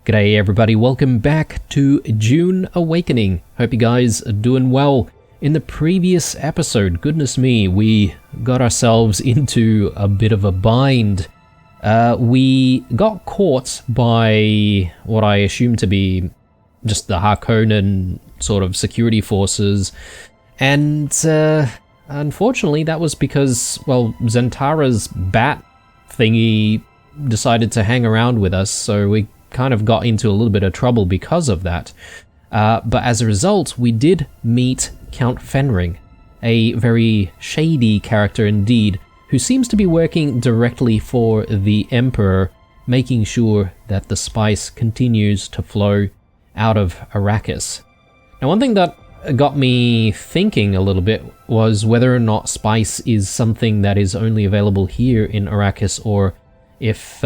G'day everybody, welcome back to Dune Awakening. Hope you guys are doing well. In the previous episode, goodness me, we got ourselves into a bit of a bind. We got caught by what I assume to be just the Harkonnen sort of security forces, and unfortunately that was because, well, Zentara's bat thingy decided to hang around with us, so we kind of got into a little bit of trouble because of that. But as a result, we did meet Count Fenring, a very shady character indeed, who seems to be working directly for the Emperor, making sure that the spice continues to flow out of Arrakis. Now, one thing that got me thinking a little bit was whether or not spice is something that is only available here in Arrakis, or if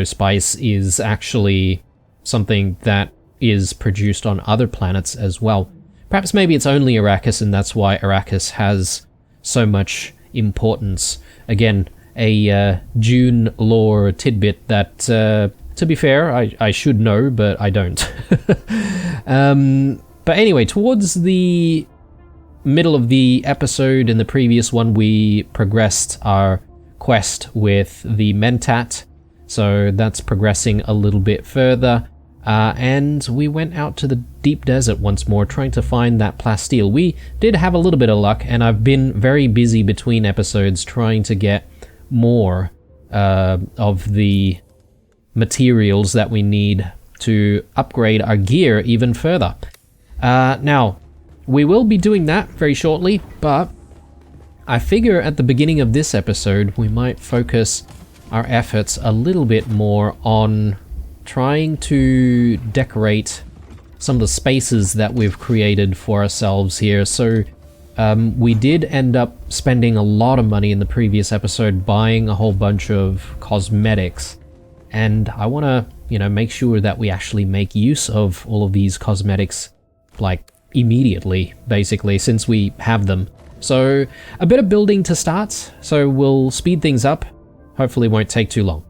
spice is actually something that is produced on other planets as well. Perhaps maybe it's only Arrakis, and that's why Arrakis has so much importance. Again, a Dune lore tidbit that, to be fair, I should know, but I don't. But anyway, towards the middle of the episode in the previous one, we progressed our quest with the Mentat. So that's progressing a little bit further, and we went out to the deep desert once more, trying to find that plasteel. We did have a little bit of luck, and I've been very busy between episodes trying to get more of the materials that we need to upgrade our gear even further. Now, we will be doing that very shortly, but I figure at the beginning of this episode we might focus our efforts a little bit more on trying to decorate some of the spaces that we've created for ourselves here. So we did end up spending a lot of money in the previous episode buying a whole bunch of cosmetics, and I want to make sure that we actually make use of all of these cosmetics like immediately, basically, since we have them. So a bit of building to start, so we'll speed things up. Hopefully won't take too long.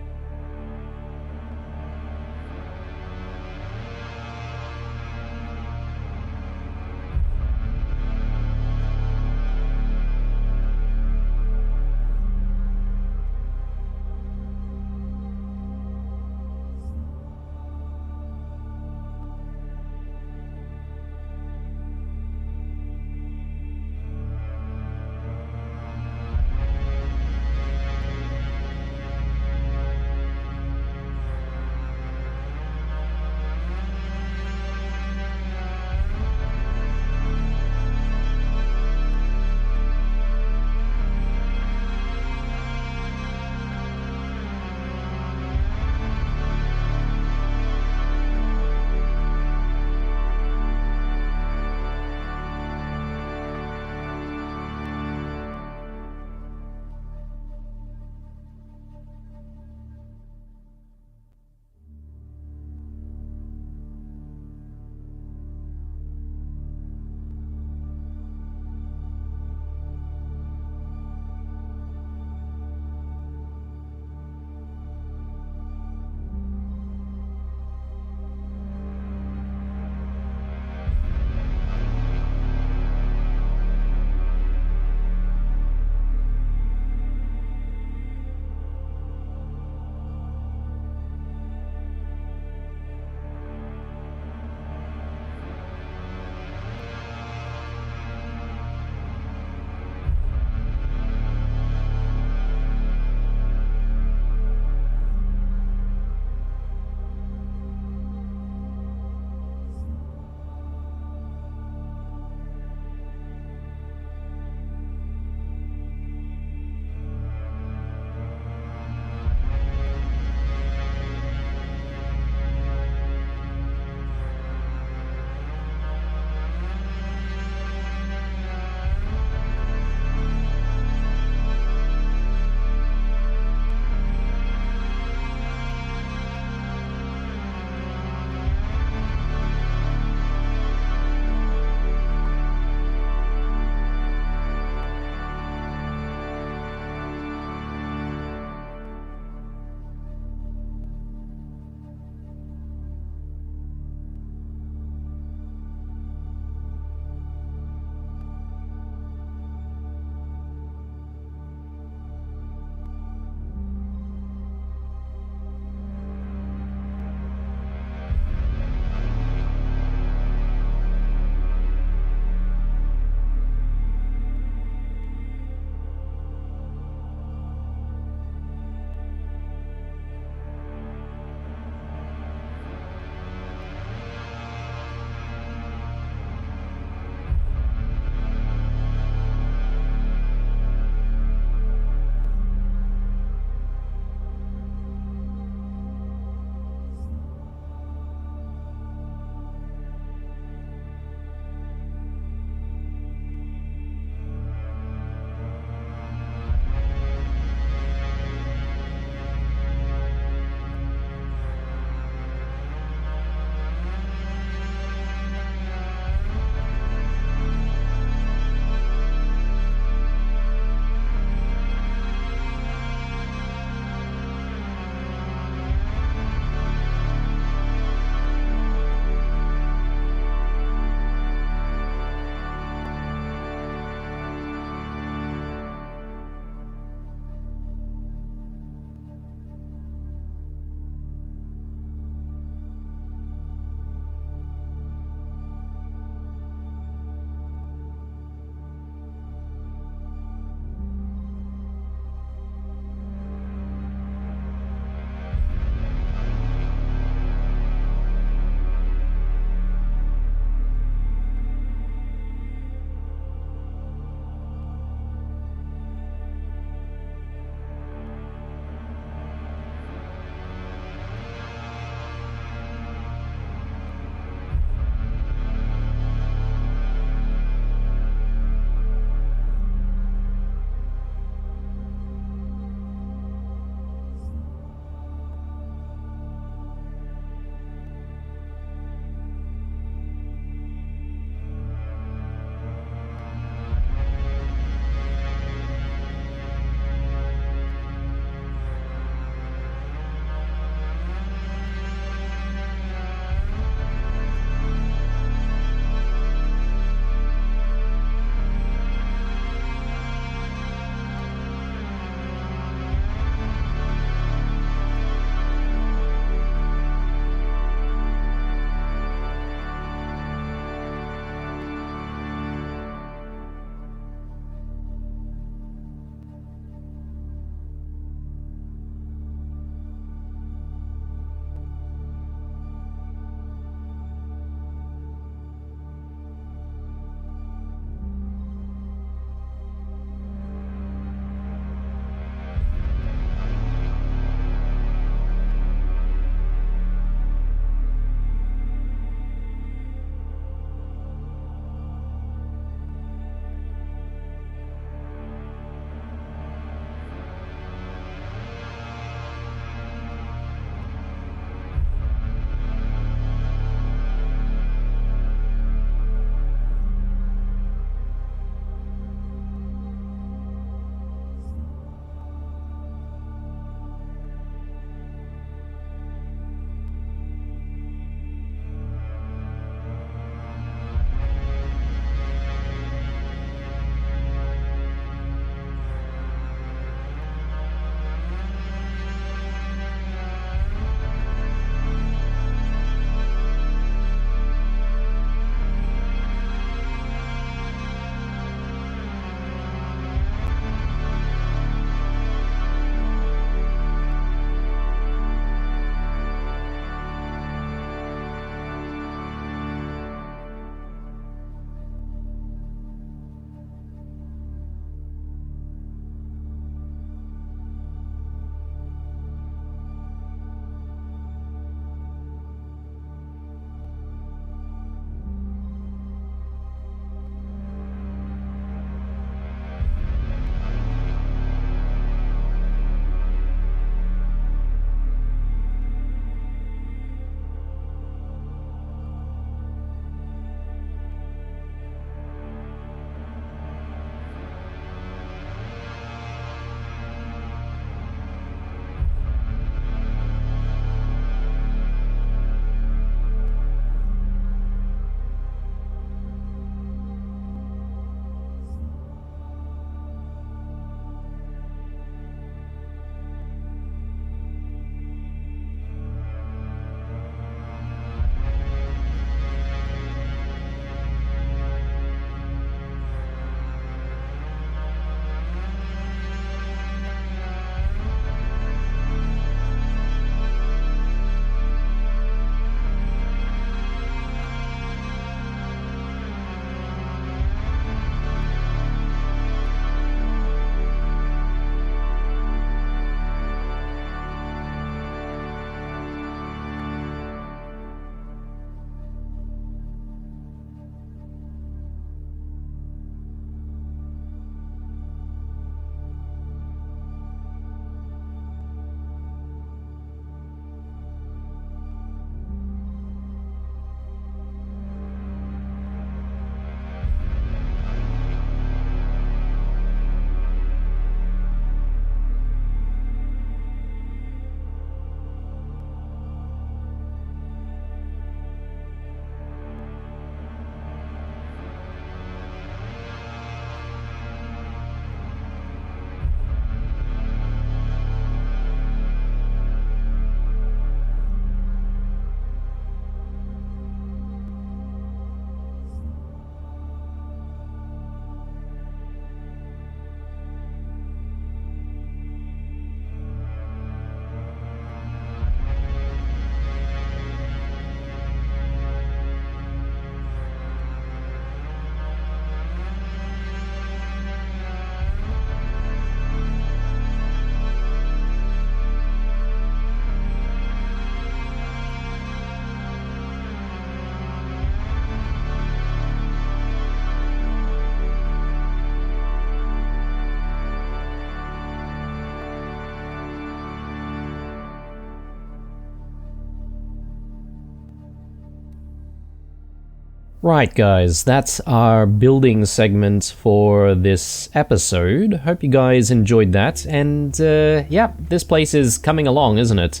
Right, guys, that's our building segment for this episode. Hope you guys enjoyed that, and yeah, this place is coming along, isn't it?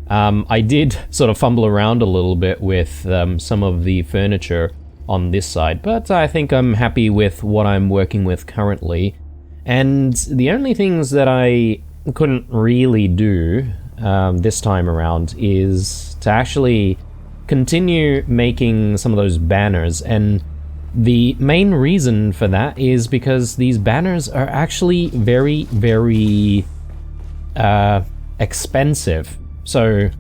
I did sort of fumble around a little bit with some of the furniture on this side, but I think I'm happy with what I'm working with currently. And the only things that I couldn't really do this time around is to actually continue making some of those banners, and the main reason for that is because these banners are actually very, very expensive. So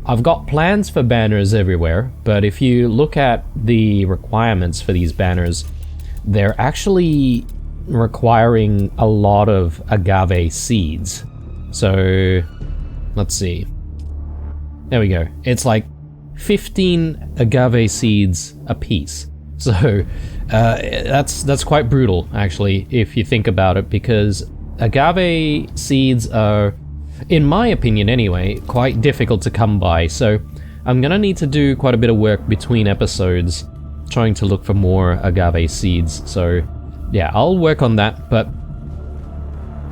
I've got plans for banners everywhere, but if you look at the requirements for these banners, they're actually requiring a lot of agave seeds. So let's see. There we go. It's like 15 agave seeds a piece. So that's quite brutal, actually, if you think about it, because agave seeds are, in my opinion anyway, quite difficult to come by. So I'm gonna need to do quite a bit of work between episodes trying to look for more agave seeds. So yeah, I'll work on that, but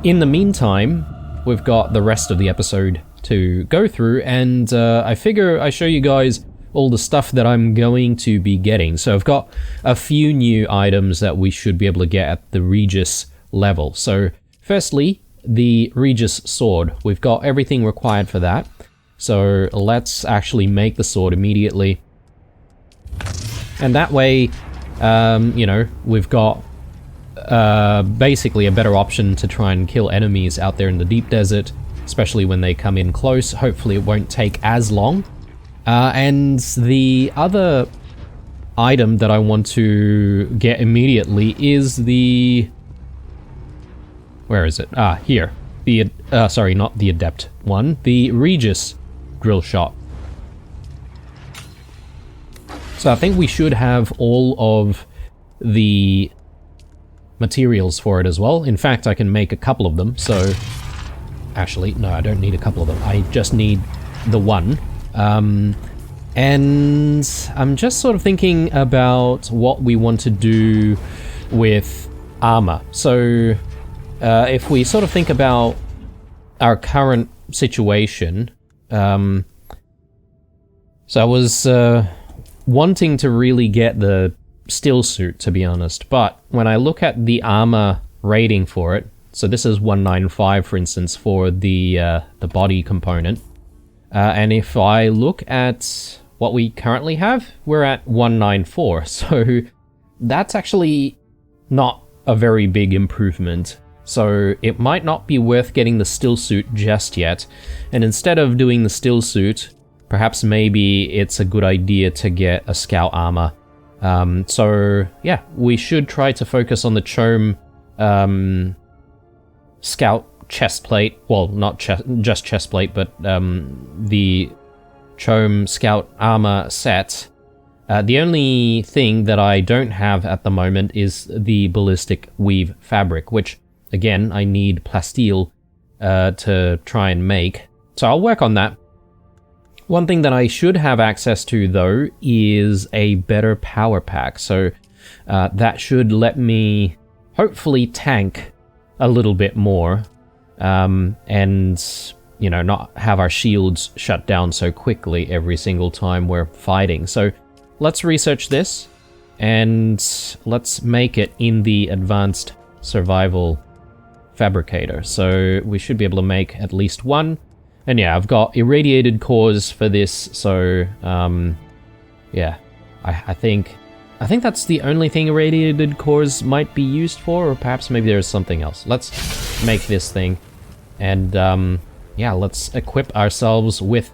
in the meantime, we've got the rest of the episode to go through, and I figure I show you guys all the stuff that I'm going to be getting. So I've got a few new items that we should be able to get at the Regis level. So firstly, the Regis sword. We've got everything required for that. So let's actually make the sword immediately. And that way, you know, we've got basically a better option to try and kill enemies out there in the deep desert, especially when they come in close. Hopefully it won't take as long. And the other item that I want to get immediately is the... Where is it? Ah, here. The, sorry, not the Adept one. The Regis drill shot. So I think we should have all of the materials for it as well. In fact, I can make a couple of them, so... Actually, no, I don't need a couple of them. I just need the one. And I'm just sort of thinking about what we want to do with armor. So, if we sort of think about our current situation, so I was wanting to really get the still suit, to be honest, but when I look at the armor rating for it, so this is 195, for instance, for the body component. And if I look at what we currently have, we're at 194. So that's actually not a very big improvement. So it might not be worth getting the still suit just yet. And instead of doing the still suit, perhaps maybe it's a good idea to get a scout armor. So yeah, we should try to focus on the Chome scout chest plate. Well, not just chest plate, but the Chome scout armor set. The only thing that I don't have at the moment is the ballistic weave fabric, which again I need plasteel to try and make. So I'll work on that. One thing that I should have access to though is a better power pack. So that should let me hopefully tank a little bit more, and you know, not have our shields shut down so quickly every single time we're fighting. So let's research this and let's make it in the advanced survival fabricator. So we should be able to make at least one. And yeah, I've got irradiated cores for this, so yeah, I think that's the only thing irradiated cores might be used for, or perhaps maybe there's something else. Let's make this thing, and yeah, let's equip ourselves with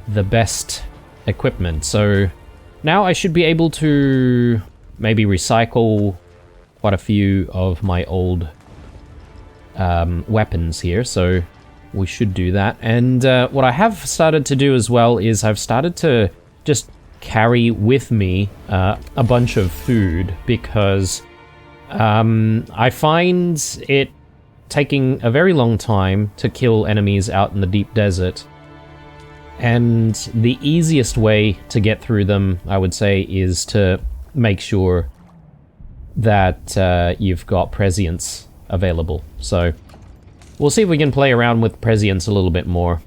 the best equipment. So now I should be able to maybe recycle quite a few of my old weapons here, so we should do that. And what I have started to do as well is I've started to just carry with me a bunch of food, because I find it taking a very long time to kill enemies out in the deep desert. And the easiest way to get through them, I would say, is to make sure that you've got prescience available. So we'll see if we can play around with prescience a little bit more.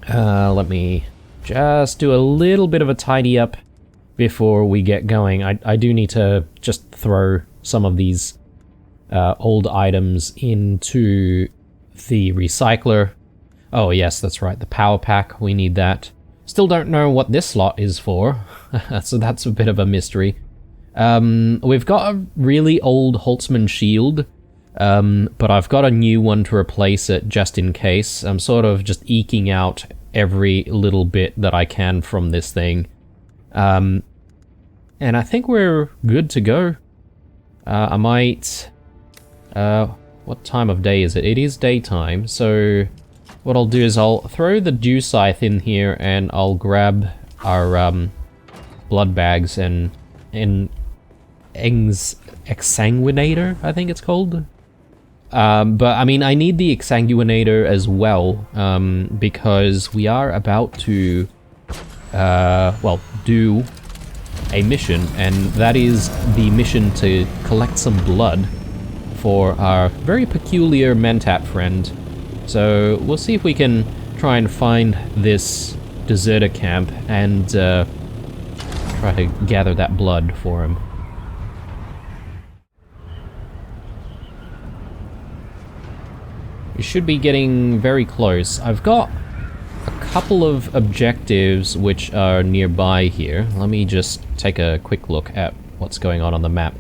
Let me just do a little bit of a tidy up before we get going. I do need to just throw some of these old items into the recycler. Oh yes, that's right, the power pack, we need that. Still don't know what this slot is for, so that's a bit of a mystery. We've got a really old Holtzman shield, but I've got a new one to replace it just in case. I'm sort of just eking out every little bit that I can from this thing. And I think we're good to go. I might... what time of day is it? It is daytime, so what I'll do is I'll throw the dew scythe in here and I'll grab our blood bags and exsanguinator, I think it's called. But I mean, I need the exsanguinator as well, because we are about to, well, do a mission, and that is the mission to collect some blood for our very peculiar Mentat friend. So we'll see if we can try and find this deserter camp and try to gather that blood for him. We should be getting very close. I've got a couple of objectives which are nearby here. Let me just take a quick look at what's going on the map.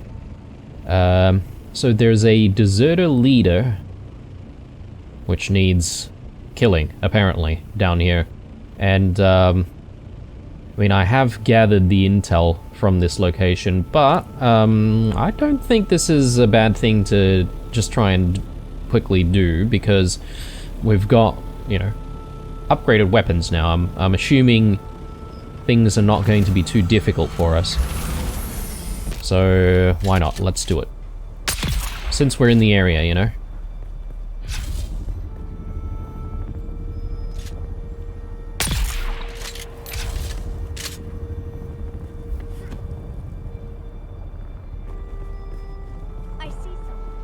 So there's a deserter leader, which needs killing, apparently, down here. And, I mean, I have gathered the intel from this location, but, I don't think this is a bad thing to just try and quickly do, because we've got, you know, upgraded weapons now. I'm assuming things are not going to be too difficult for us. So, why not? Let's do it. Since we're in the area, you know? I see someone.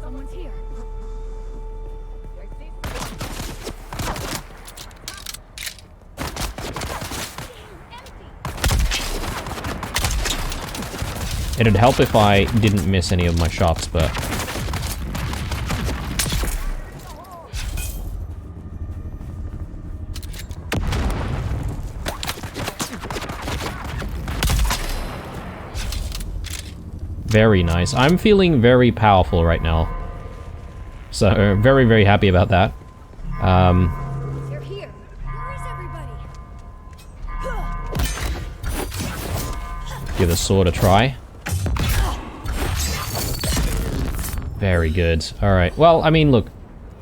Someone's here. It'd help if I didn't miss any of my shots, but... Very nice. I'm feeling very powerful right now. So, very, very happy about that. You're here. Where is everybody? Give the sword a try. Very good. Alright. Well, I mean, look.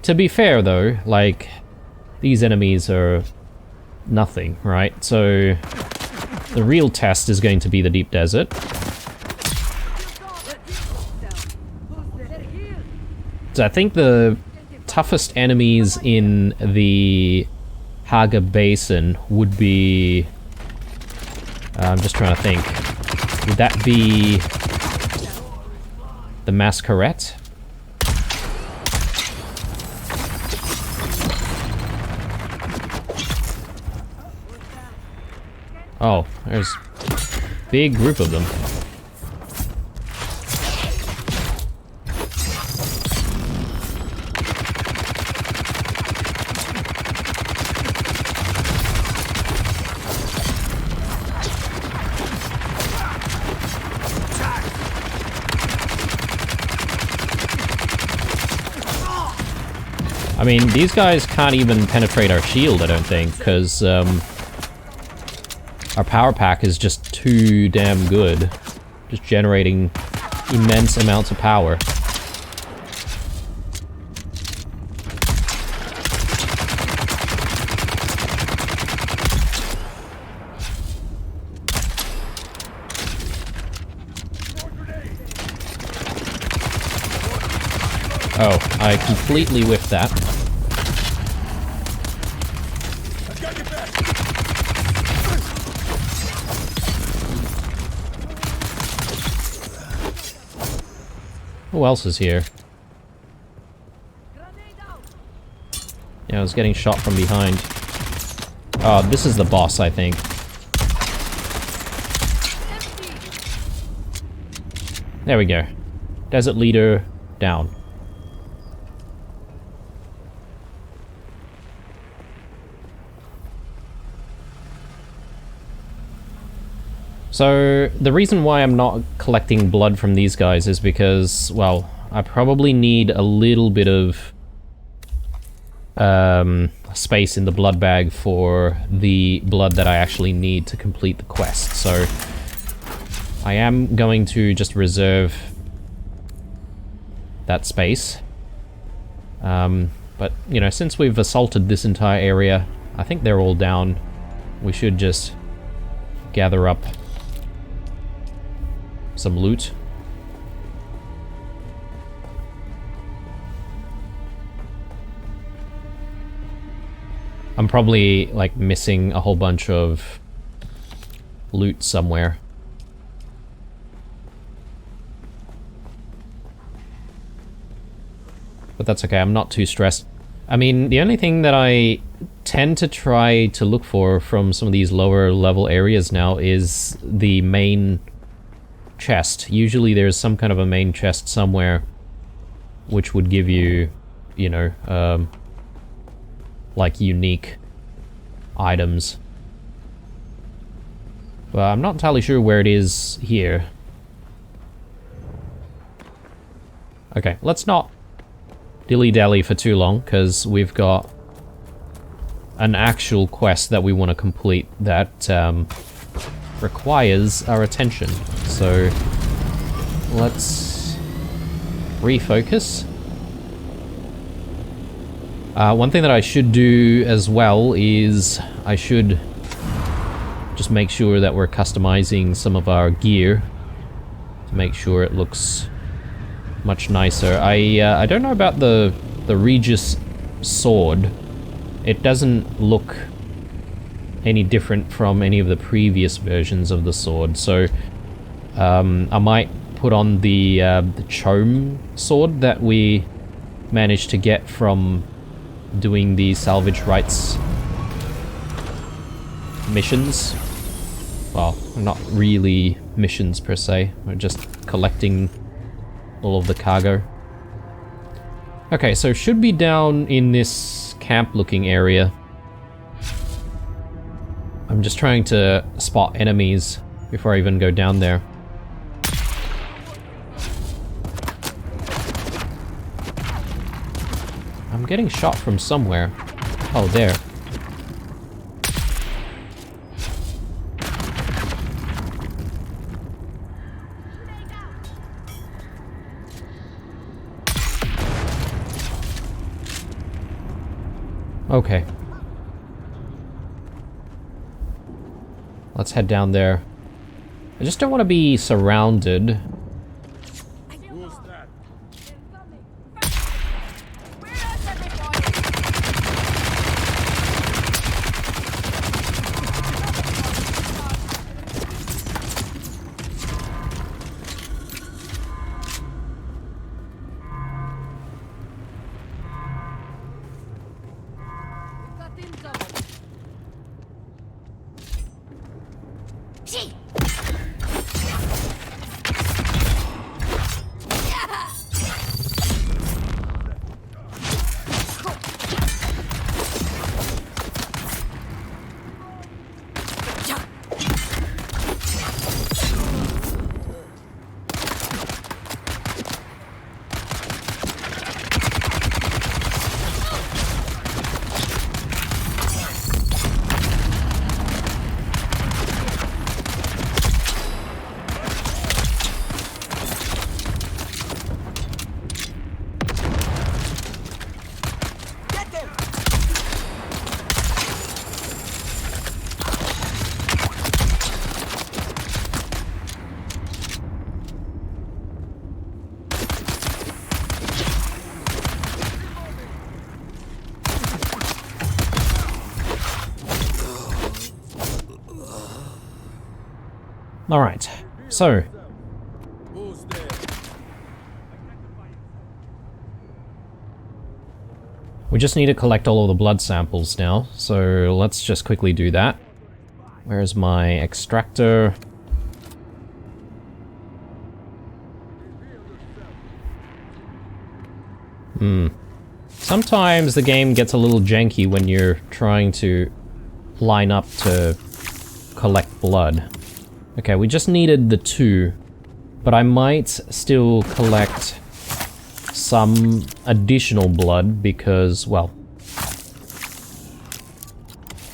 To be fair, though, like, these enemies are nothing, right? So, the real test is going to be the deep desert. So I think the toughest enemies in the Haga Basin would be... I'm just trying to think. Would that be... the Masquerette? Oh, there's a big group of them. I mean, these guys can't even penetrate our shield, I don't think, because our power pack is just too damn good. Just generating immense amounts of power. Oh, I completely whiffed that. Who else is here? Yeah, I was getting shot from behind. Oh, this is the boss, I think. There we go. Desert leader down. So, the reason why I'm not collecting blood from these guys is because, well, I probably need a little bit of space in the blood bag for the blood that I actually need to complete the quest. So, I am going to just reserve that space. But, you know, since we've assaulted this entire area, I think they're all down. We should just gather up some loot. I'm probably, like, missing a whole bunch of loot somewhere. But that's okay, I'm not too stressed. I mean, the only thing that I tend to try to look for from some of these lower level areas now is the main chest. Usually there's some kind of a main chest somewhere which would give you, you know, like unique items. But I'm not entirely sure where it is here. Okay, let's not dilly-dally for too long, because we've got an actual quest that we want to complete that requires our attention. So let's refocus. One thing that I should do as well is I should just make sure that we're customizing some of our gear to make sure it looks much nicer. I don't know about the Regis sword. It doesn't look any different from any of the previous versions of the sword, so I might put on the Chome sword that we managed to get from doing the salvage rights missions. Well, not really missions per se, we're just collecting all of the cargo. Okay, so should be down in this camp looking area. I'm just trying to spot enemies before I even go down there. I'm getting shot from somewhere. Oh, there. Okay. Let's head down there. I just don't want to be surrounded. Who's that? Alright, so just need to collect all of the blood samples now, so let's just quickly do that. Where's my extractor? Sometimes the game gets a little janky when you're trying to line up to collect blood. Okay, we just needed the 2, but I might still collect some additional blood because, well,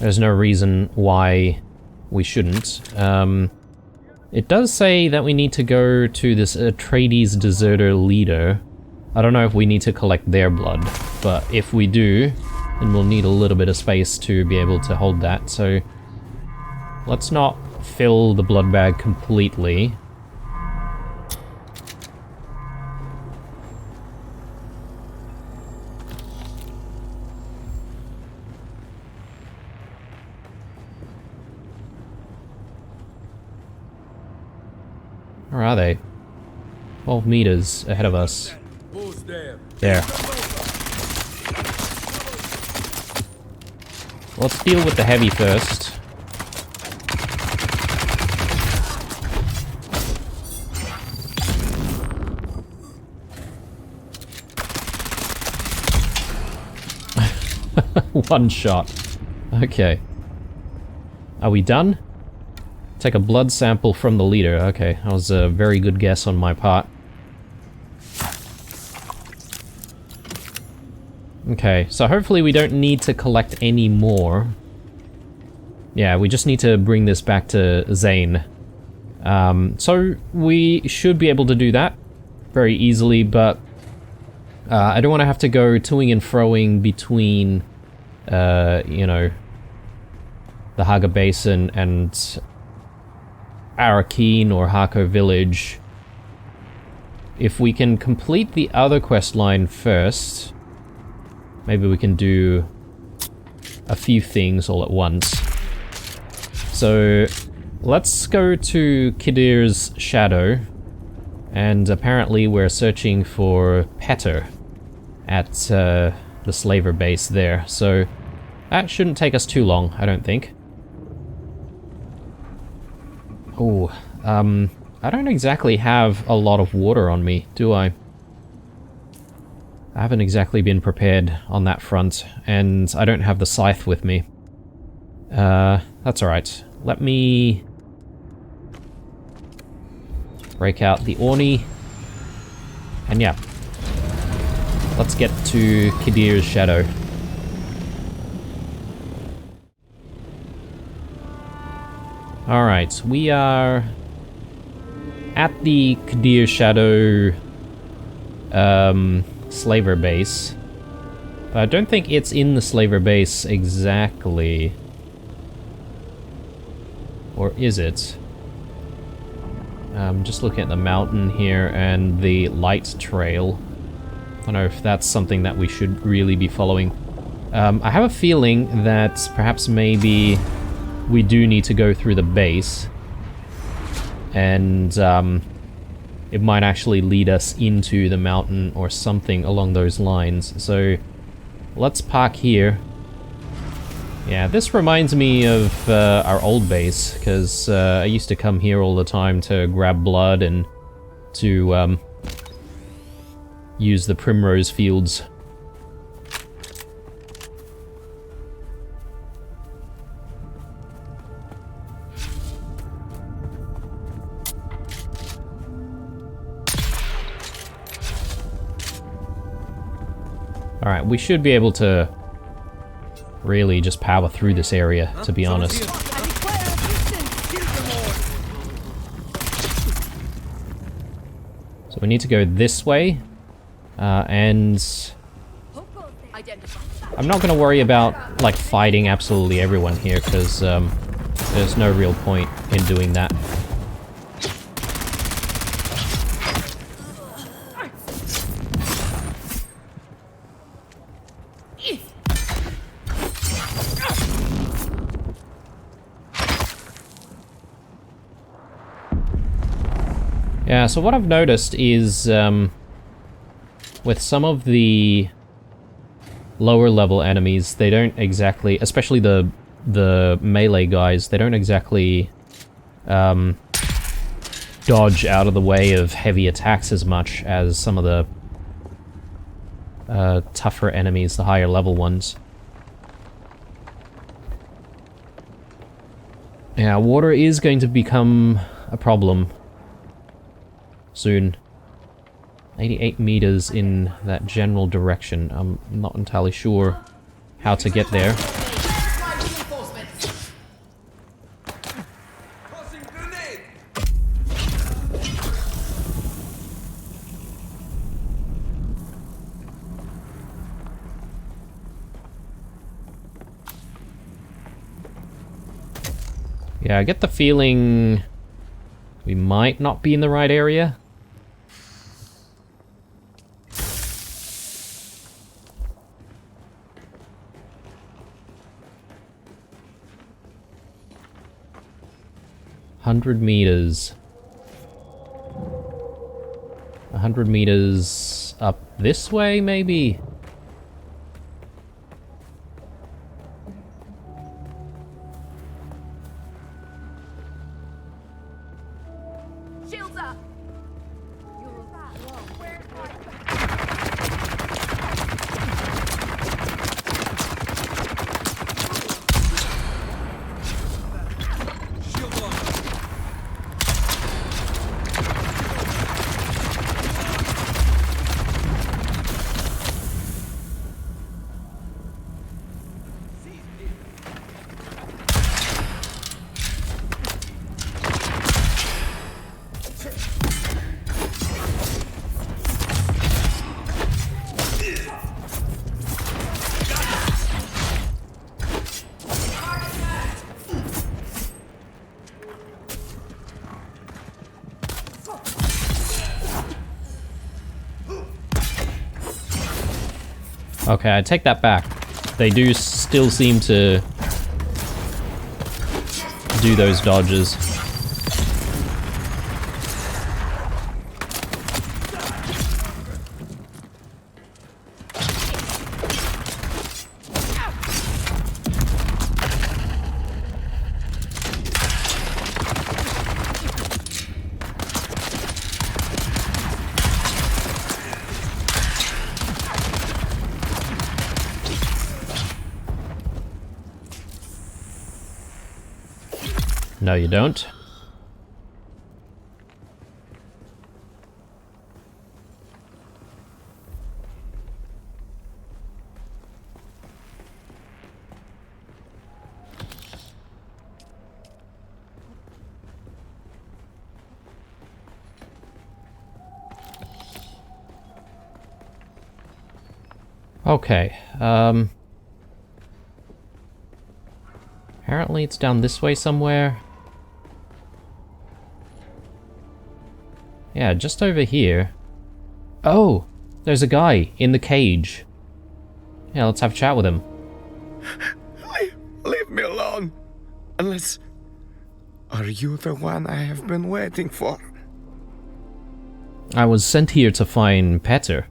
there's no reason why we shouldn't. It does say that we need to go to this Atreides deserter leader. I don't know if we need to collect their blood, but if we do, then we'll need a little bit of space to be able to hold that, so let's not fill the blood bag completely. Where are they? 12 meters ahead of us. There. Let's deal with the heavy first. One shot. Okay. Are we done? Take a blood sample from the leader. Okay, that was a very good guess on my part. Okay, so hopefully we don't need to collect any more. Yeah, we just need to bring this back to Zane. So we should be able to do that very easily, but I don't want to have to go toing and froing between, you know, the Haga Basin and Arakeen or Hako Village. If we can complete the other quest line first, maybe we can do a few things all at once. So let's go to Kadir's shadow, and apparently we're searching for Petter at the slaver base there, so that shouldn't take us too long, I don't think. Oh, I don't exactly have a lot of water on me, do I? I haven't exactly been prepared on that front, and I don't have the scythe with me. That's alright. Let me break out the Orni, and yeah, let's get to Kadir's shadow. Alright, we are at the Kadir Shadow slaver base. But I don't think it's in the slaver base exactly. Or is it? Just looking at the mountain here and the light trail. I don't know if that's something that we should really be following. I have a feeling that perhaps maybe we do need to go through the base, and it might actually lead us into the mountain or something along those lines. So let's park here. Yeah, this reminds me of our old base, because I used to come here all the time to grab blood and to use the primrose fields. Alright, we should be able to really just power through this area, to be honest. So we need to go this way, and I'm not going to worry about, like, fighting absolutely everyone here, because there's no real point in doing that. Yeah, so what I've noticed is, with some of the lower level enemies, they don't exactly, especially the melee guys, they don't exactly dodge out of the way of heavy attacks as much as some of the tougher enemies, the higher level ones. Yeah, water is going to become a problem soon. 88 meters in that general direction. I'm not entirely sure how to get there. Yeah, I get the feeling we might not be in the right area. $100 meters. 100 meters up this way, maybe? Shields up. Okay, I take that back. They do still seem to do those dodges. No, you don't. Okay, apparently it's down this way somewhere. Yeah, just over here. Oh, there's a guy in the cage. Yeah, let's have a chat with him. Leave me alone. Unless... Are you the one I have been waiting for? I was sent here to find Petter.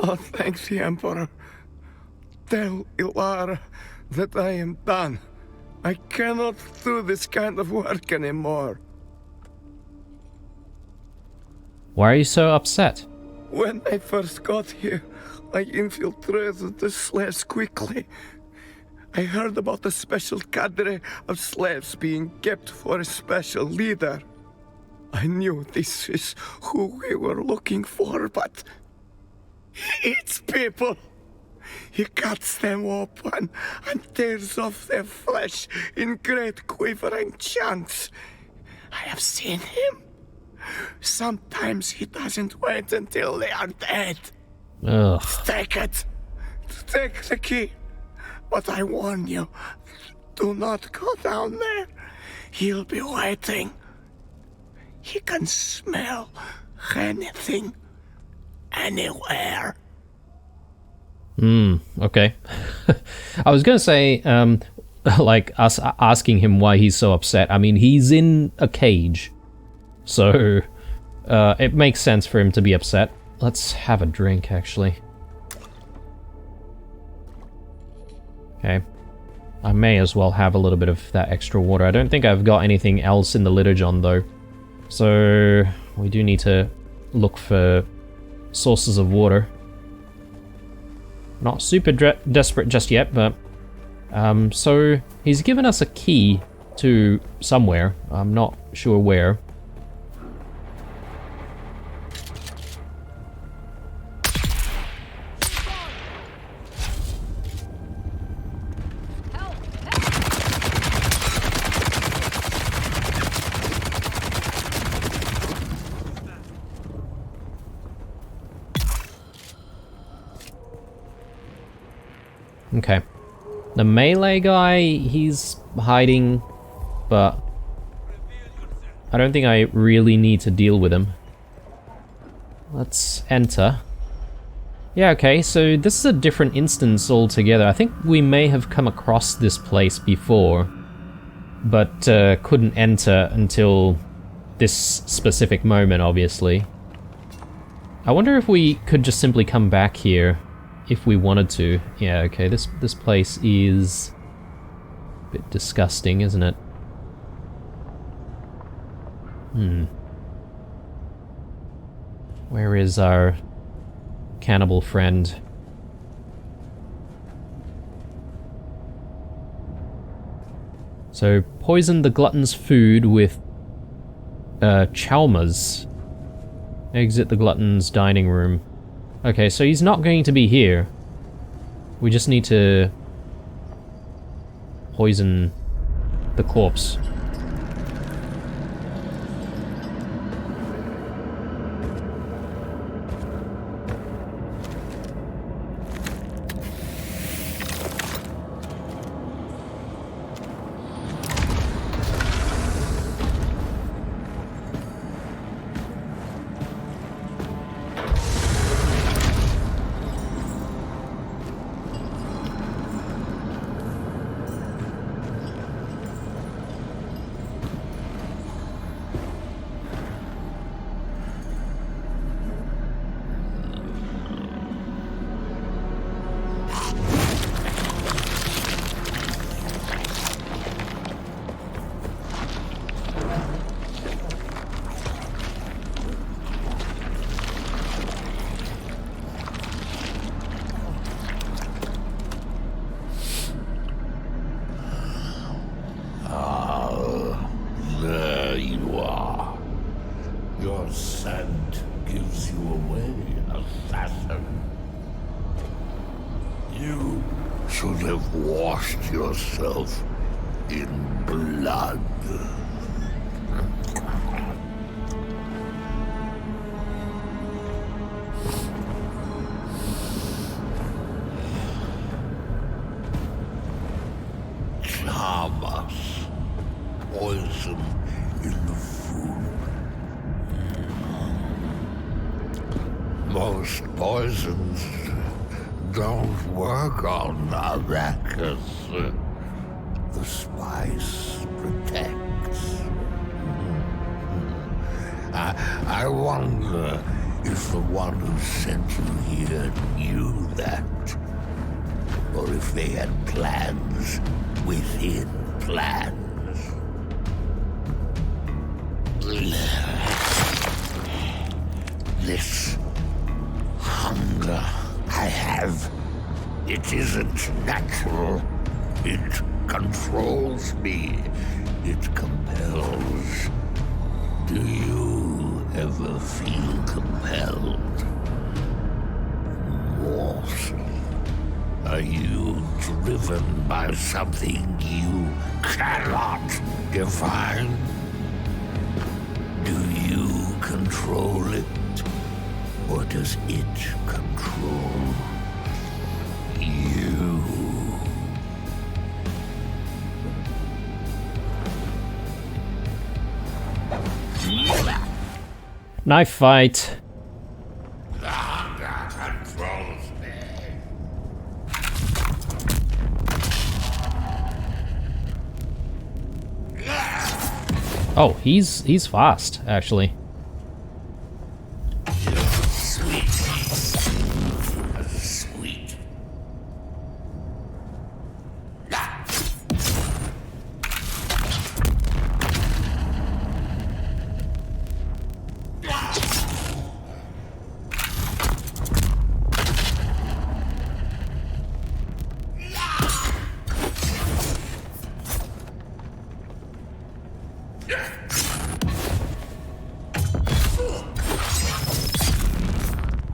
Oh, thanks, the Emperor. Tell Ilara that I am done. I cannot do this kind of work anymore. Why are you so upset? When I first got here, I infiltrated the slaves quickly. I heard about a special cadre of slaves being kept for a special leader. I knew this is who we were looking for, but... he eats people! He cuts them open and tears off their flesh in great quivering chunks. I have seen him. Sometimes he doesn't wait until they are dead. Ugh. Take it. Take the key. But I warn you, do not go down there. He'll be waiting. He can smell anything, anywhere. Okay. I was gonna say, like, us asking him why he's so upset. I mean, he's in a cage. So, it makes sense for him to be upset. Let's have a drink, actually. Okay. I may as well have a little bit of that extra water. I don't think I've got anything else in the Liturgon though. So we do need to look for sources of water. Not super desperate just yet, but... so he's given us a key to somewhere. I'm not sure where. Okay. The melee guy, he's hiding, but I don't think I really need to deal with him. Let's enter. Yeah, okay, so this is a different instance altogether. I think we may have come across this place before, but couldn't enter until this specific moment, obviously. I wonder if we could just simply come back here if we wanted to. Yeah, okay, this place is a bit disgusting, isn't it? Where is our cannibal friend? So, poison the glutton's food with Chalmers. Exit the glutton's dining room. Okay, so he's not going to be here. We just need to poison the corpse. There you are. Your scent gives you away, assassin. You should have washed yourself in blood. Chamas. Poison in the food. Most poisons don't work on Arrakis. The spice protects. I wonder if the one who sent you here knew that. Or if they had plans within plans. This hunger I have, it isn't natural. It controls me. It compels. Do you ever feel compelled? Mortal. Are you driven by something you cannot define? Do you control it, or does it control you? Knife fight. The hunger controls me. Oh, he's fast, actually. Sweet. Sweet.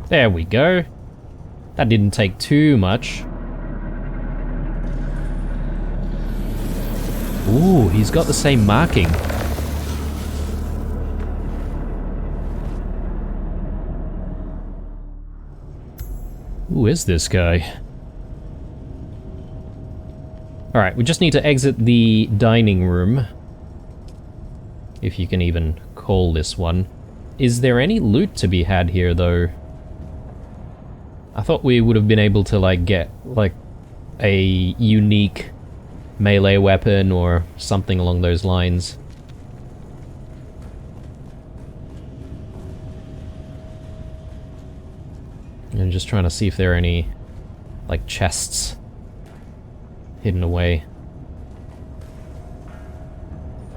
There we go. That didn't take too much. Ooh, he's got the same marking. Who is this guy? Alright, we just need to exit the dining room. If you can even call this one. Is there any loot to be had here, though? I thought we would have been able to, like, get, like, a unique melee weapon or something along those lines. I'm just trying to see if there are any, like, chests hidden away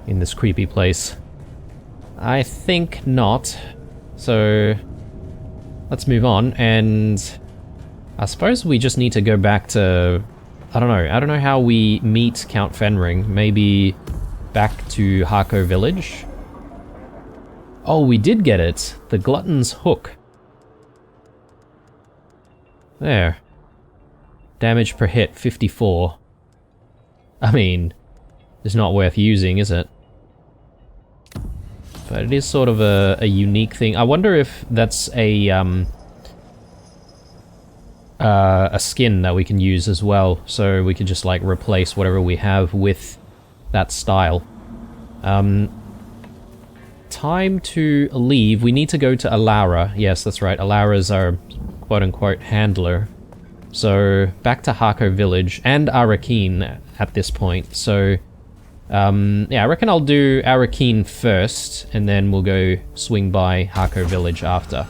in this creepy place. I think not. So let's move on, and I suppose we just need to go back to... I don't know how we meet Count Fenring. Maybe back to Harco Village? Oh, we did get it! The Glutton's Hook. There. Damage per hit, 54. I mean, it's not worth using, is it? But it is sort of a unique thing. I wonder if that's a skin that we can use as well, so we could just like replace whatever we have with that style. Time to leave. We need to go to Alara. Yes, that's right. Alara's our quote-unquote handler. So back to Harco Village and Arakeen at this point. So yeah, I reckon I'll do Arakeen first, and then we'll go swing by Harco Village after.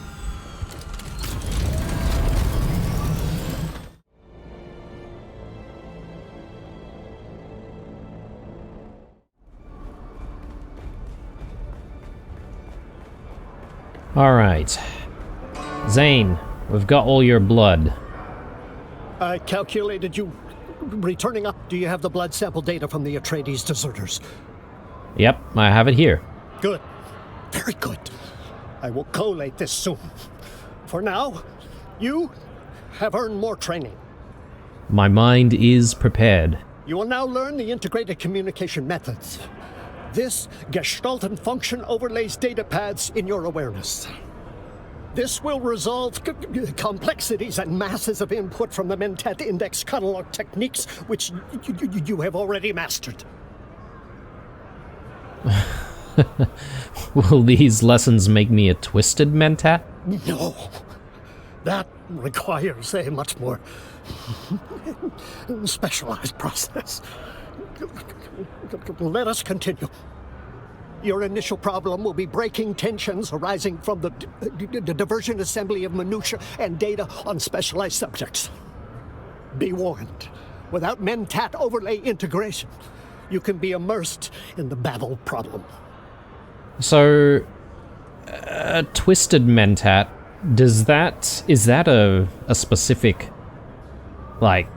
Alright. Zane, we've got all your blood. I calculated you returning up. Do you have the blood sample data from the Atreides deserters? Yep, I have it here. Good. Very good. I will collate this soon. For now, you have earned more training. My mind is prepared. You will now learn the integrated communication methods. This Gestalt and function overlays data paths in your awareness. This will resolve complexities and masses of input from the Mentat Index catalog techniques, which you have already mastered. Will these lessons make me a twisted Mentat? No. That requires a much more specialized process. Let us continue. Your initial problem will be breaking tensions arising from the diversion assembly of minutiae and data on specialized subjects. Be warned, without Mentat overlay integration, you can be immersed in the Babel problem. So, a twisted Mentat, is that a specific, like,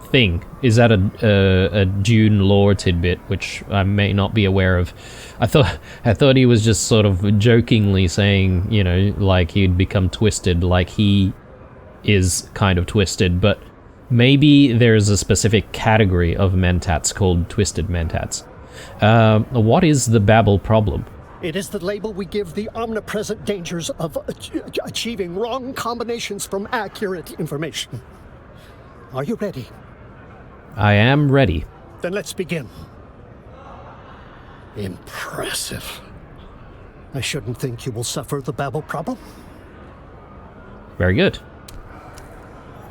thing? Is that a Dune lore tidbit which I may not be aware of? I thought he was just sort of jokingly saying, you know, like he'd become twisted, like he is kind of twisted, but maybe there's a specific category of Mentats called twisted Mentats. What is the Babel problem? It is the label we give the omnipresent dangers of achieving wrong combinations from accurate information. Are you ready? I am ready. Then let's begin. Impressive. I shouldn't think you will suffer the Babel problem. Very good.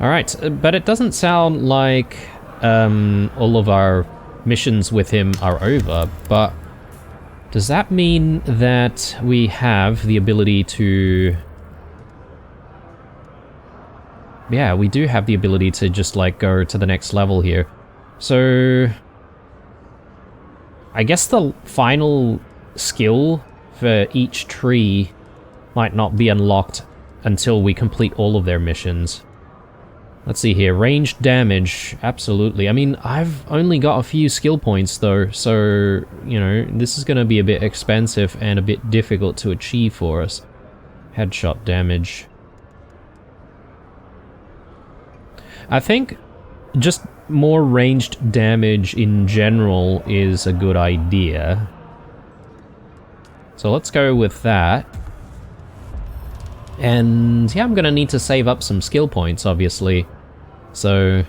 Alright, but it doesn't sound like all of our missions with him are over, but does that mean that we have the ability to... Yeah, we do have the ability to just, like, go to the next level here. So... I guess the final skill for each tree might not be unlocked until we complete all of their missions. Let's see here, ranged damage, absolutely. I mean, I've only got a few skill points though, so, you know, this is gonna be a bit expensive and a bit difficult to achieve for us. Headshot damage. I think just more ranged damage in general is a good idea. So let's go with that. And yeah, I'm gonna need to save up some skill points, obviously. So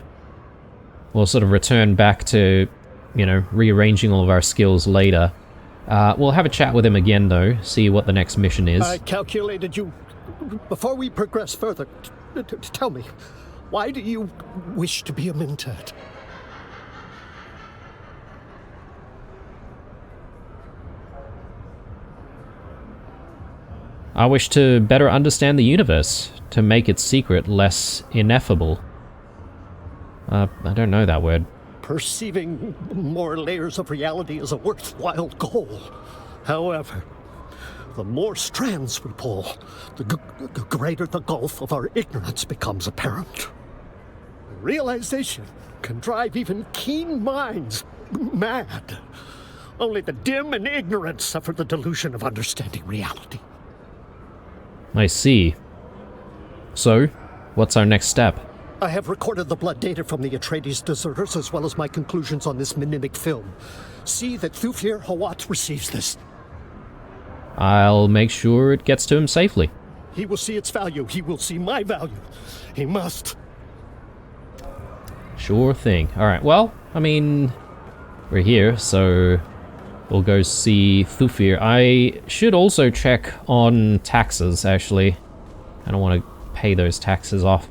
we'll sort of return back to, you know, rearranging all of our skills later. We'll have a chat with him again, though, see what the next mission is. I calculated you... Before we progress further, tell me, why do you wish to be a Mentat? I wish to better understand the universe, to make its secret less ineffable. I don't know that word. Perceiving more layers of reality is a worthwhile goal. However, the more strands we pull, the greater the gulf of our ignorance becomes apparent. Realization can drive even keen minds mad. Only the dim and ignorant suffer the delusion of understanding reality. I see. So, what's our next step? I have recorded the blood data from the Atreides deserters as well as my conclusions on this mnemic film. See that Thufir Hawat receives this. I'll make sure it gets to him safely. He will see its value. He will see my value. He must. Sure thing. Alright, well, I mean, we're here, so we'll go see Thufir. I should also check on taxes, actually. I don't want to pay those taxes off.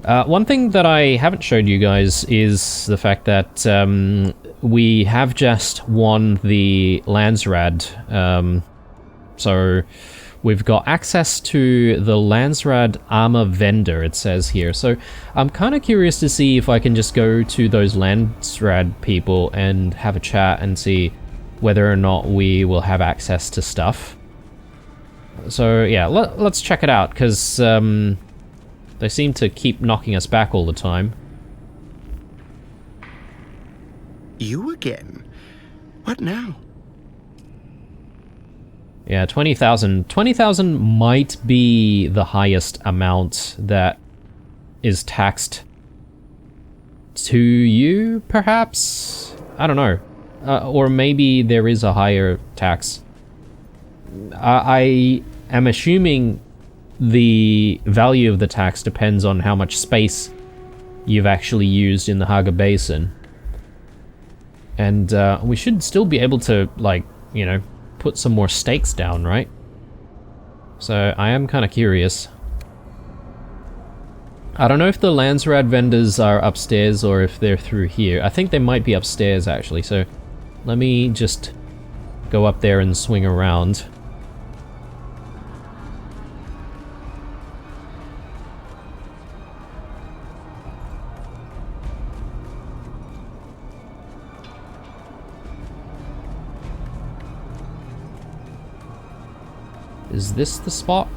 One thing that I haven't showed you guys is the fact that we have just won the Landsrad. So we've got access to the Landsrad armor vendor, it says here. So I'm kind of curious to see if I can just go to those Landsrad people and have a chat and see whether or not we will have access to stuff. So yeah, let's check it out, because they seem to keep knocking us back all the time. You again? What now? Yeah, 20,000. 20,000 might be the highest amount that is taxed to you, perhaps? I don't know. Or maybe there is a higher tax. I am assuming the value of the tax depends on how much space you've actually used in the Haga Basin. And we should still be able to, like, you know, put some more stakes down, right? So I am kind of curious. I don't know if the Landsrad vendors are upstairs or if they're through here. I think they might be upstairs, actually, so let me just go up there and swing around. Is this the spot?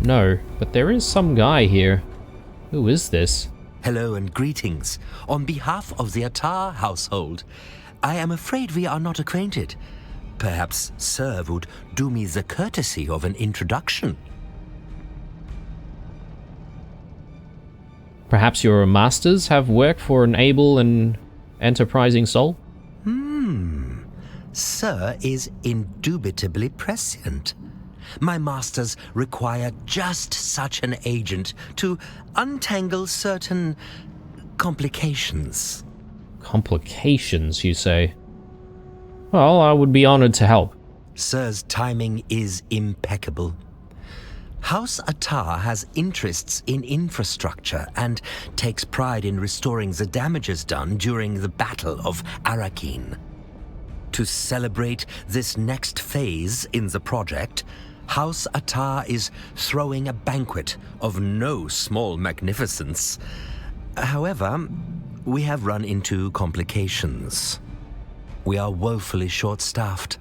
No, but there is some guy here. Who is this? Hello and greetings. On behalf of the Attar household, I am afraid we are not acquainted. Perhaps Sir would do me the courtesy of an introduction. Perhaps your masters have worked for an able and enterprising soul? Sir is indubitably prescient. My masters require just such an agent to untangle certain complications. Complications, you say? Well, I would be honored to help. Sir's timing is impeccable. House Attar has interests in infrastructure and takes pride in restoring the damages done during the Battle of Arrakeen. To celebrate this next phase in the project, House Attar is throwing a banquet of no small magnificence. However, we have run into complications. We are woefully short-staffed.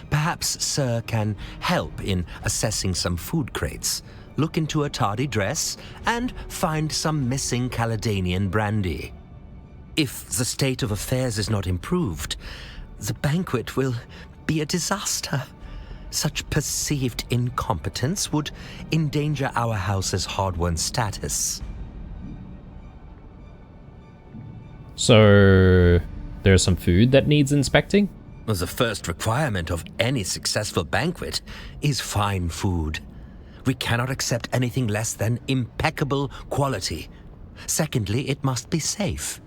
Perhaps Sir can help in assessing some food crates, look into a tardy dress, and find some missing Caledonian brandy. If the state of affairs is not improved, the banquet will be a disaster. Such perceived incompetence would endanger our house's hard-won status. So, there's some food that needs inspecting? The first requirement of any successful banquet is fine food. We cannot accept anything less than impeccable quality. Secondly, it must be safe.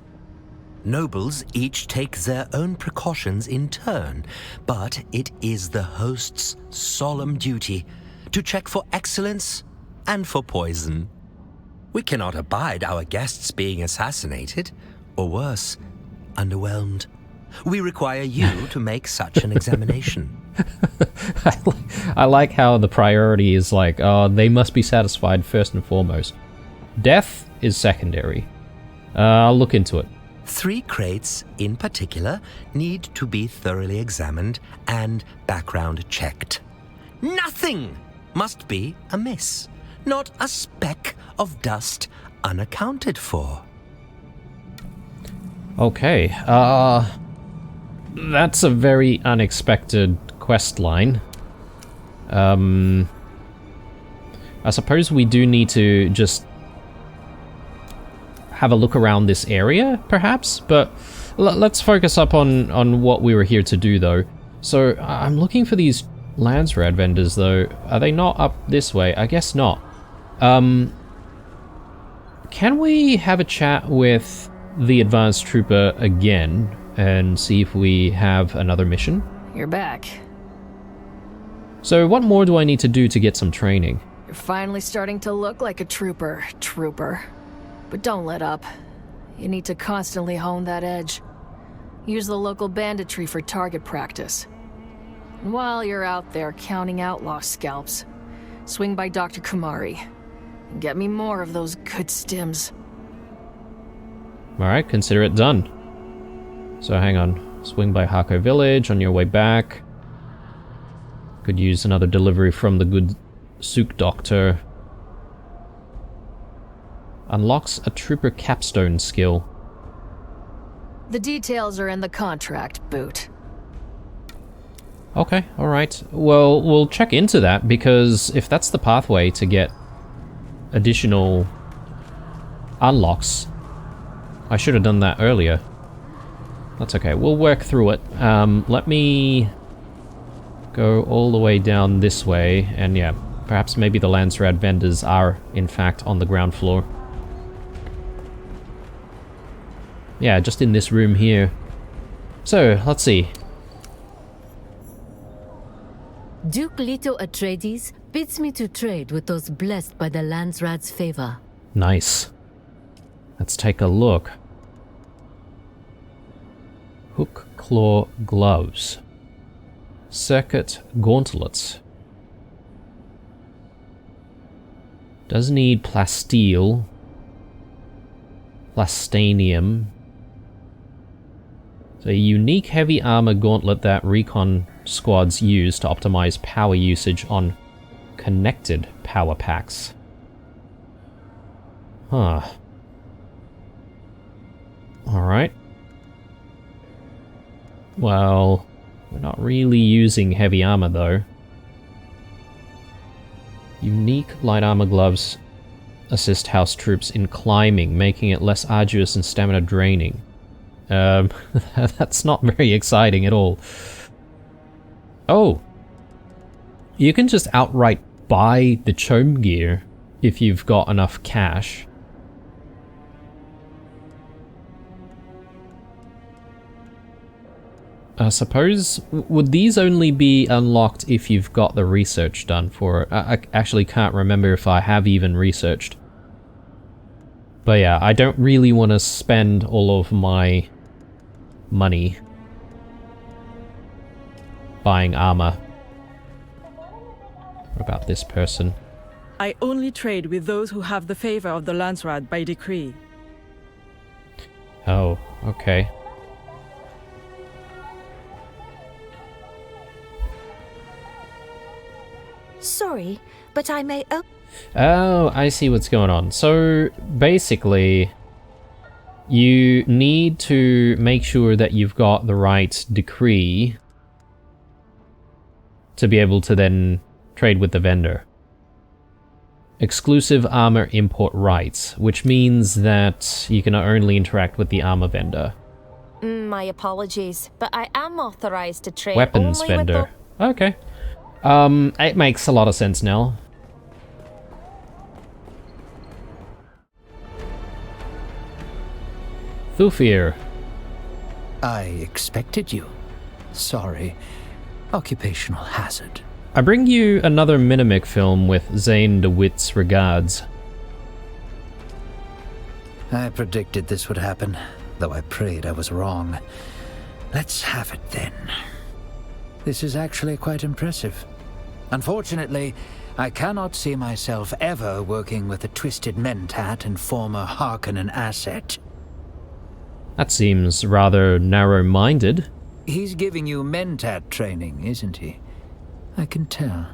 Nobles each take their own precautions in turn, but it is the host's solemn duty to check for excellence and for poison. We cannot abide our guests being assassinated, or worse, underwhelmed. We require you to make such an examination. I like how the priority is like, oh, they must be satisfied first and foremost. Death is secondary. I'll look into it. 3 crates, in particular, need to be thoroughly examined and background checked. Nothing must be amiss. Not a speck of dust unaccounted for. Okay, that's a very unexpected quest line. I suppose we do need to just have a look around this area, perhaps, but let's focus up on what we were here to do, though. So, I'm looking for these Landsrad vendors, though. Are they not up this way? I guess not. Can we have a chat with the advanced trooper again and see if we have another mission? You're back. So what more do I need to do to get some training? You're finally starting to look like a trooper. But don't let up. You need to constantly hone that edge. Use the local banditry for target practice. And while you're out there counting outlaw scalps, swing by Dr. Kumari and get me more of those good stims. Alright, consider it done. So hang on. Swing by Hako Village on your way back. Could use another delivery from the good Sook Doctor. Unlocks a trooper capstone skill. The details are in the contract, Boot. Okay, alright. Well, we'll check into that, because if that's the pathway to get additional unlocks, I should have done that earlier. That's okay, we'll work through it. Let me go all the way down this way, and yeah, perhaps maybe the Landsrad vendors are, in fact, on the ground floor. Yeah, just in this room here. So, let's see. Duke Leto Atreides bids me to trade with those blessed by the Landsrad's favor. Nice. Let's take a look. Hook claw gloves. Circuit gauntlets. Does need plasteel. Plastanium. It's a unique heavy armor gauntlet that recon squads use to optimize power usage on connected power packs. Huh. Alright. Well, we're not really using heavy armor though. Unique light armor gloves assist house troops in climbing, making it less arduous and stamina draining. That's not very exciting at all. Oh! You can just outright buy the chome gear if you've got enough cash. I suppose, would these only be unlocked if you've got the research done for it? I actually can't remember if I have even researched. But yeah, I don't really want to spend all of my money buying armor. What about this person? I only trade with those who have the favor of the Landsrad by decree. Oh, okay. Sorry, but I may... Oh, I see what's going on. So, basically, you need to make sure that you've got the right decree to be able to then trade with the vendor. Exclusive armor import rights, which means that you can only interact with the armor vendor. My apologies, but I am authorized to trade Weapons only vendor. with Okay. It makes a lot of sense now. Thufir. I expected you. Sorry. Occupational hazard. I bring you another Minimic film with Zane DeWitt's regards. I predicted this would happen, though I prayed I was wrong. Let's have it then. This is actually quite impressive. Unfortunately, I cannot see myself ever working with a twisted mentat and former Harkonnen asset. That seems rather narrow-minded. He's giving you mentat training, isn't he? I can tell.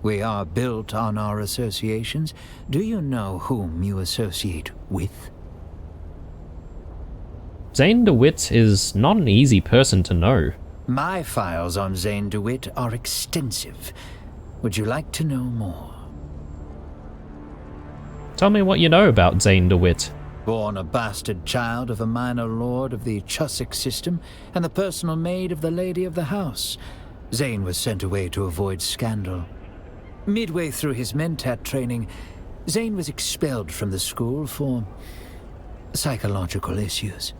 We are built on our associations. Do you know whom you associate with? Zane DeWitt is not an easy person to know. My files on Zane DeWitt are extensive. Would you like to know more? Tell me what you know about Zane DeWitt. Born a bastard child of a minor lord of the Chusik system and the personal maid of the lady of the house, Zane was sent away to avoid scandal. Midway through his mentat training, Zane was expelled from the school for psychological issues.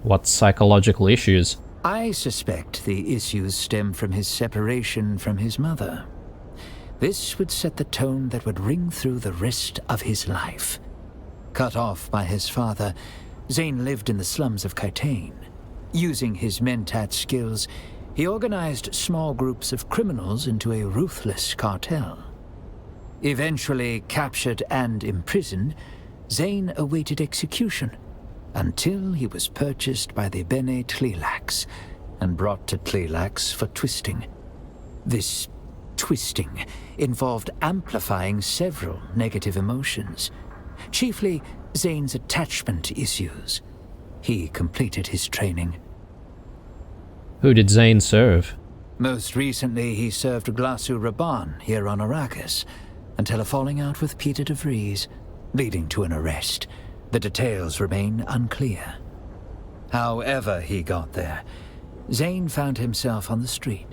What psychological issues? I suspect the issues stem from his separation from his mother. This would set the tone that would ring through the rest of his life. Cut off by his father, Zane lived in the slums of Kaitane. Using his mentat skills, he organized small groups of criminals into a ruthless cartel. Eventually captured and imprisoned, Zane awaited execution until he was purchased by the Bene Tleilax and brought to Tleilax for twisting. This twisting involved amplifying several negative emotions, chiefly Zane's attachment issues. He completed his training. Who did Zane serve? Most recently, he served Glasu Raban here on Arrakis, until a falling out with Peter de Vries, leading to an arrest. The details remain unclear. However he got there, Zane found himself on the street,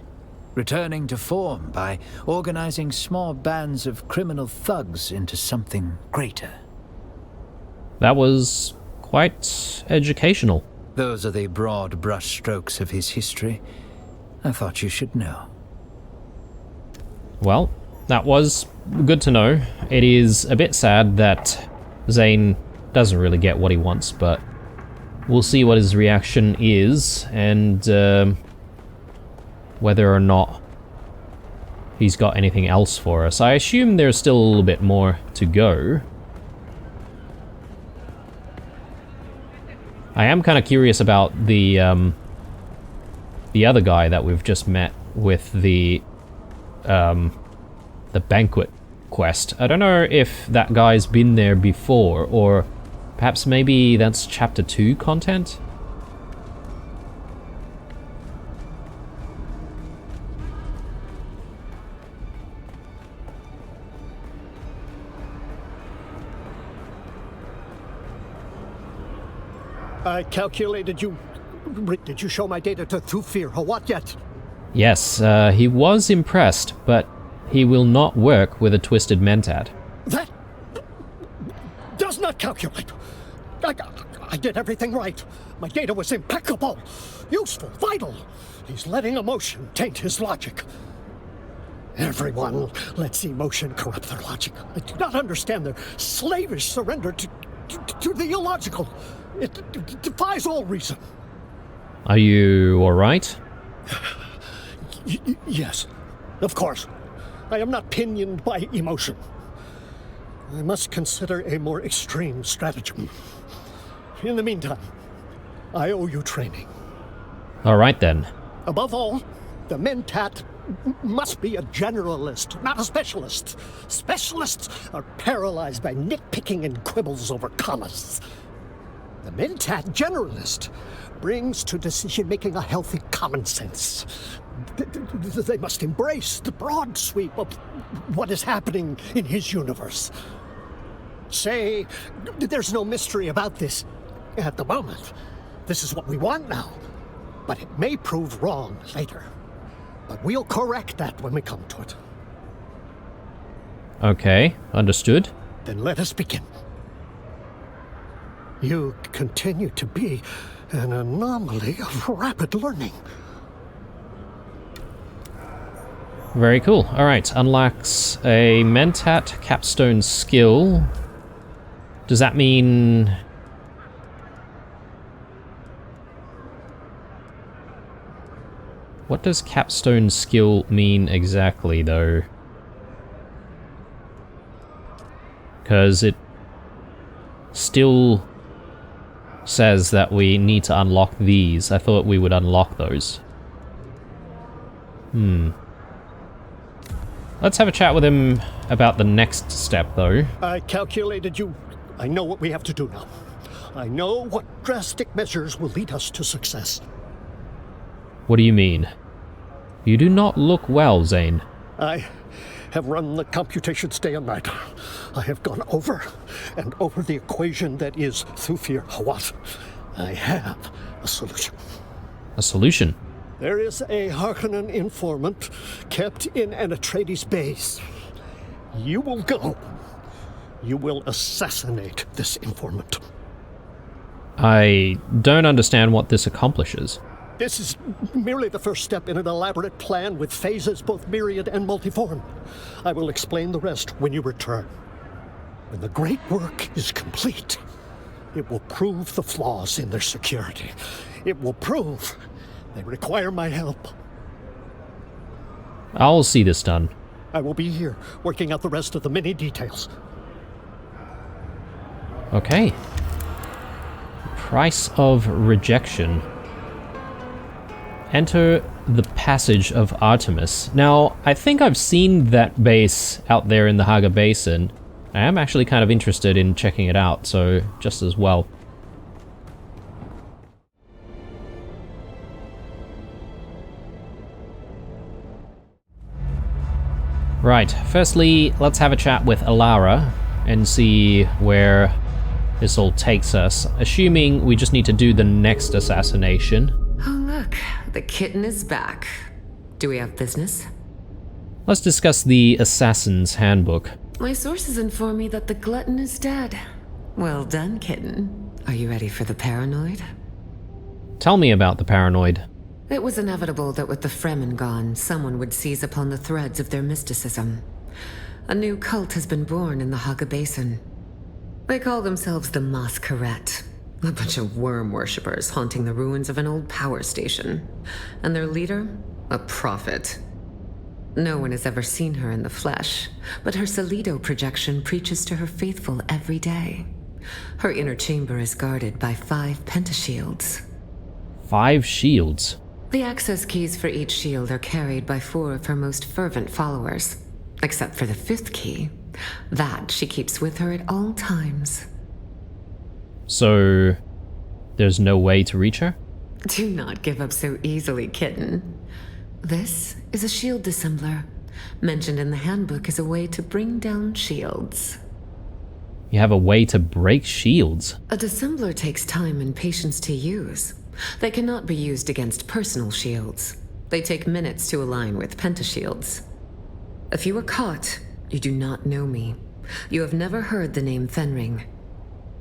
returning to form by organizing small bands of criminal thugs into something greater. That was quite educational. Those are the broad brushstrokes of his history. I thought you should know. Well, that was good to know. It is a bit sad that Zane doesn't really get what he wants, but we'll see what his reaction is and whether or not he's got anything else for us. I assume there's still a little bit more to go. I am kind of curious about the other guy that we've just met with the banquet quest. I don't know if that guy's been there before, or perhaps maybe that's chapter 2 content? I calculated you... Did you show my data to Thufir or what yet? Yes, he was impressed, but he will not work with a twisted mentat. That does not calculate. I did everything right. My data was impeccable, useful, vital. He's letting emotion taint his logic. Everyone lets emotion corrupt their logic. I do not understand their slavish surrender to the illogical. It defies all reason. Are you alright? Yes, of course. I am not pinioned by emotion. I must consider a more extreme stratagem. In the meantime, I owe you training. Alright then. Above all, the mentat must be a generalist, not a specialist. Specialists are paralyzed by nitpicking and quibbles over commas. The Mentat generalist brings to decision-making a healthy common sense. They must embrace the broad sweep of what is happening in his universe. Say, there's no mystery about this at the moment. This is what we want now. But it may prove wrong later. But we'll correct that when we come to it. Okay, understood. Then let us begin. You continue to be an anomaly of rapid learning. Very cool. Alright, unlocks a Mentat capstone skill. Does that mean... What does capstone skill mean exactly, though? Because it still says that we need to unlock these. I thought we would unlock those. Let's have a chat with him about the next step, though. I calculated you. I know what we have to do now. I know what drastic measures will lead us to success. What do you mean? You do not look well, Zane. I have run the computations day and night. I have gone over and over the equation that is Thufir Hawat. I have a solution. A solution? There is a Harkonnen informant kept in an Atreides base. You will go. You will assassinate this informant. I don't understand what this accomplishes. This is merely the first step in an elaborate plan with phases both myriad and multiform. I will explain the rest when you return. When the great work is complete, it will prove the flaws in their security. It will prove they require my help. I'll see this done. I will be here, working out the rest of the many details. Okay. Price of rejection. Enter the Passage of Artemis. Now, I think I've seen that base out there in the Haga Basin. I am actually kind of interested in checking it out, so just as well. Right, firstly, let's have a chat with Alara and see where this all takes us, assuming we just need to do the next assassination. Oh look, the kitten is back. Do we have business? Let's discuss the Assassin's Handbook. My sources inform me that the Glutton is dead. Well done, kitten. Are you ready for the paranoid? Tell me about the paranoid. It was inevitable that with the Fremen gone, someone would seize upon the threads of their mysticism. A new cult has been born in the Haga Basin. They call themselves the Masquerette. A bunch of worm worshippers haunting the ruins of an old power station. And their leader? A prophet. No one has ever seen her in the flesh, but her Solido projection preaches to her faithful every day. Her inner chamber is guarded by 5 pentashields. 5 shields? The access keys for each shield are carried by 4 of her most fervent followers. Except for the 5th key. That she keeps with her at all times. So, there's no way to reach her? Do not give up so easily, kitten. This is a shield dissembler, mentioned in the handbook as a way to bring down shields. You have a way to break shields? A dissembler takes time and patience to use. They cannot be used against personal shields. They take minutes to align with pentashields. If you are caught, you do not know me. You have never heard the name Fenring.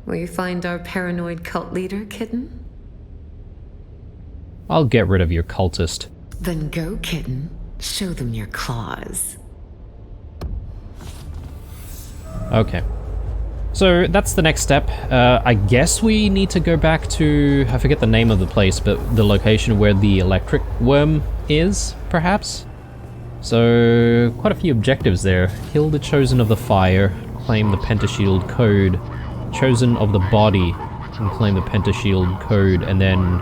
Will you find our paranoid cult leader, kitten? I'll get rid of your cultist. Then go, kitten. Show them your claws. Okay. So that's the next step. I guess we need to go back to... I forget the name of the place, but the location where the electric worm is, perhaps? So, quite a few objectives there. Kill the Chosen of the Fire, claim the Pentashield Code, Chosen of the Body, and claim the Pentashield Code, and then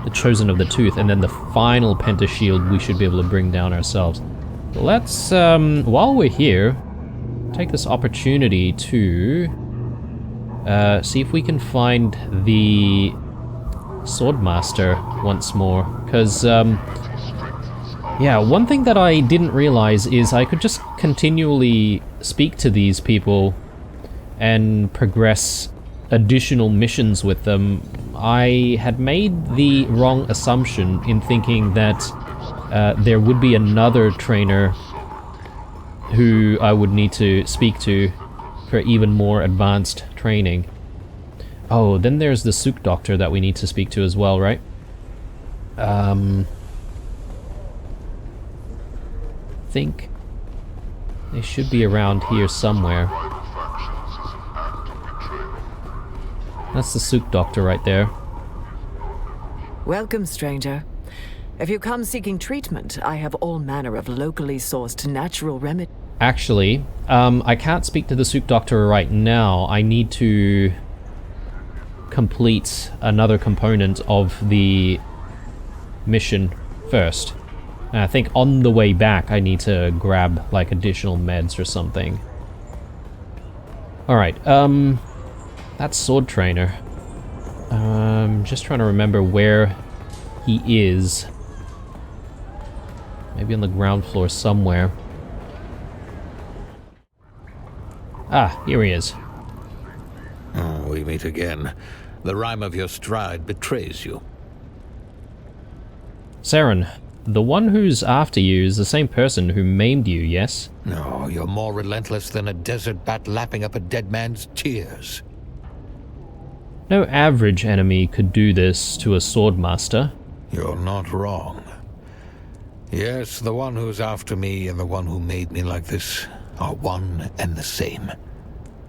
the Chosen of the Tooth, and then the final Pentashield we should be able to bring down ourselves. Let's, while we're here, take this opportunity to see if we can find the Swordmaster once more. Because, yeah, one thing that I didn't realize is I could just continually speak to these people and progress additional missions with them. I had made the wrong assumption in thinking that there would be another trainer who I would need to speak to for even more advanced training. Oh, then there's the Sook Doctor that we need to speak to as well, right? Think they should be around here somewhere. That's the Sook Doctor right there. Welcome, stranger. If you come seeking treatment, I have all manner of locally sourced natural remedies. Actually, I can't speak to the Sook Doctor right now. I need to complete another component of the mission first. And I think on the way back I need to grab like additional meds or something. Alright, that's Sword Trainer. Just trying to remember where he is. Maybe on the ground floor somewhere. Ah, here he is. Oh, we meet again. The rhyme of your stride betrays you. Saren, the one who's after you is the same person who maimed you, yes? No, you're more relentless than a desert bat lapping up a dead man's tears. No average enemy could do this to a Swordmaster. You're not wrong. Yes, the one who's after me and the one who made me like this are one and the same.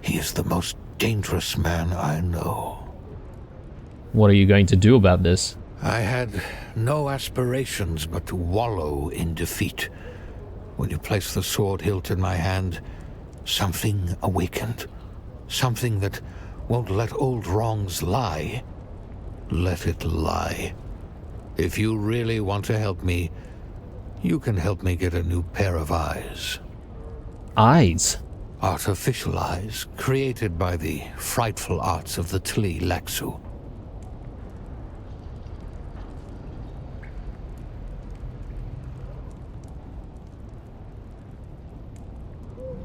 He is the most dangerous man I know. What are you going to do about this? I had no aspirations but to wallow in defeat. When you placed the sword hilt in my hand, something awakened. Something that won't let old wrongs lie. Let it lie. If you really want to help me, you can help me get a new pair of eyes. Eyes? Artificial eyes, created by the frightful arts of the Tli Laxu.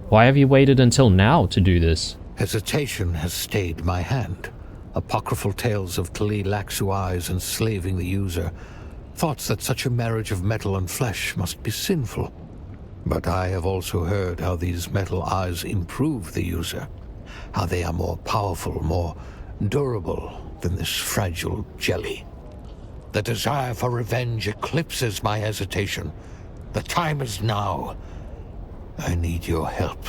Why have you waited until now to do this? Hesitation has stayed my hand. Apocryphal tales of Tli Laxu eyes enslaving the user. Thoughts that such a marriage of metal and flesh must be sinful. But I have also heard how these metal eyes improve the user. How they are more powerful, more durable than this fragile jelly. The desire for revenge eclipses my hesitation. The time is now. I need your help.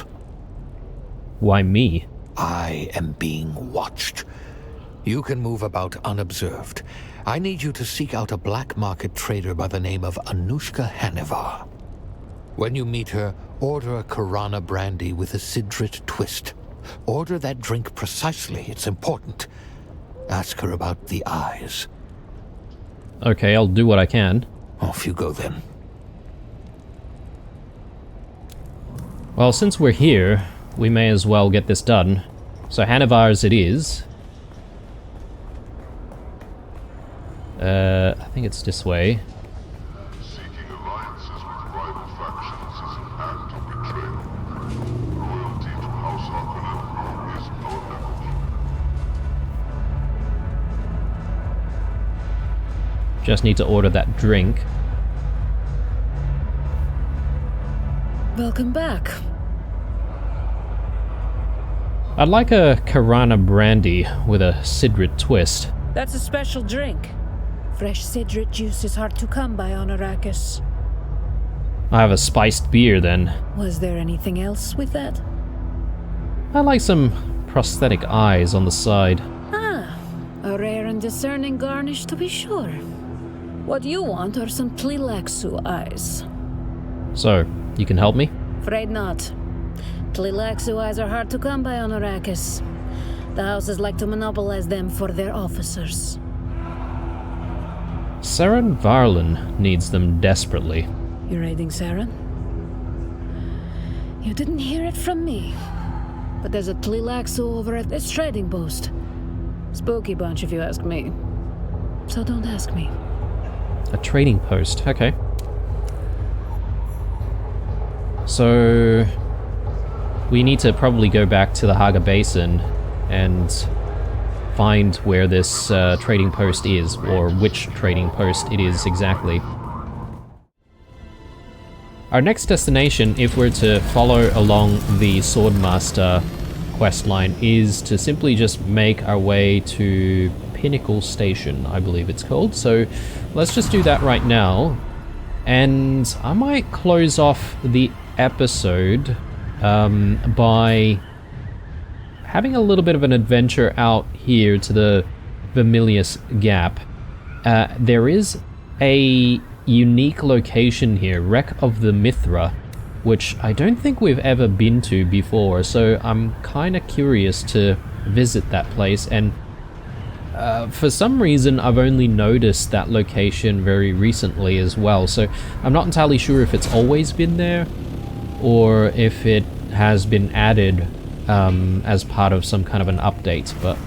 Why me? I am being watched. You can move about unobserved. I need you to seek out a black market trader by the name of Anushka Hanivar. When you meet her, order a Karana brandy with a Sidrit twist. Order that drink precisely, it's important. Ask her about the eyes. Okay, I'll do what I can. Off you go then. Well, since we're here, we may as well get this done. So Hanivar's it is. I think it's this way. Just need to order that drink. Welcome back. I'd like a Karana brandy with a Sidrit twist. That's a special drink. Fresh Sidrit juice is hard to come by on Arrakis. I have a spiced beer then. Was there anything else with that? I'd like some prosthetic eyes on the side. Ah, a rare and discerning garnish to be sure. What you want are some Tli Laxu eyes. So, you can help me? Afraid not. Tli Laxu eyes are hard to come by on Arrakis. The houses like to monopolize them for their officers. Saren Varlin needs them desperately. You're raiding Saren? You didn't hear it from me. but there's a Tlilaxu over at this trading post. Spooky bunch, if you ask me. So don't ask me. A trading post, okay. So we need to probably go back to the Haga Basin and find where this trading post is, or which trading post it is exactly. Our next destination, if we're to follow along the Swordmaster questline, is to simply just make our way to Pinnacle Station, I believe it's called. So let's just do that right now. And I might close off the episode by having a little bit of an adventure out here to the Vermilius Gap. There is a unique location here, Wreck of the Mithra, which I don't think we've ever been to before, so I'm kind of curious to visit that place. And for some reason I've only noticed that location very recently as well, so I'm not entirely sure if it's always been there or if it has been added as part of some kind of an update. But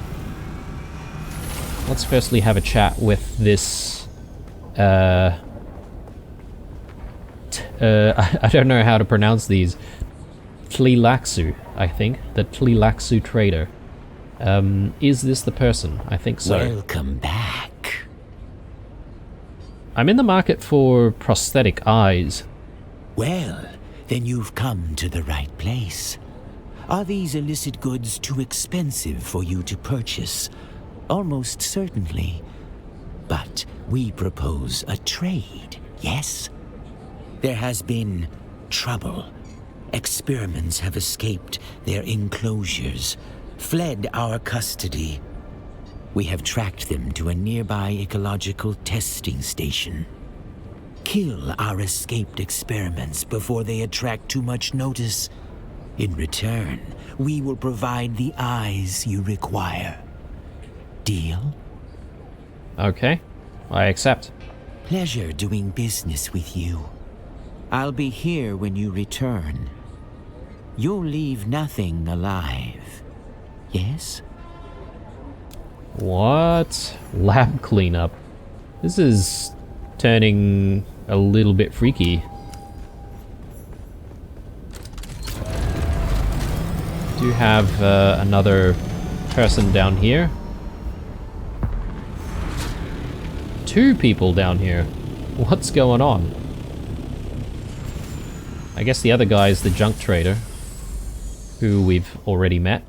let's firstly have a chat with this I don't know how to pronounce these. Tlilaxu, I think. The Tlilaxu trader. Is this the person? I think so. Welcome back. I'm in the market for prosthetic eyes. Well, then you've come to the right place. Are these illicit goods too expensive for you to purchase? Almost certainly. But we propose a trade, yes? There has been trouble. Experiments have escaped their enclosures, fled our custody. We have tracked them to a nearby ecological testing station. Kill our escaped experiments before they attract too much notice. In return, we will provide the eyes you require. Deal? Okay, I accept. Pleasure doing business with you. I'll be here when you return. You'll leave nothing alive. Yes? What? Lab cleanup. This is turning a little bit freaky. Do have another person down here. 2 people down here. What's going on? I guess the other guy is the junk trader, who we've already met.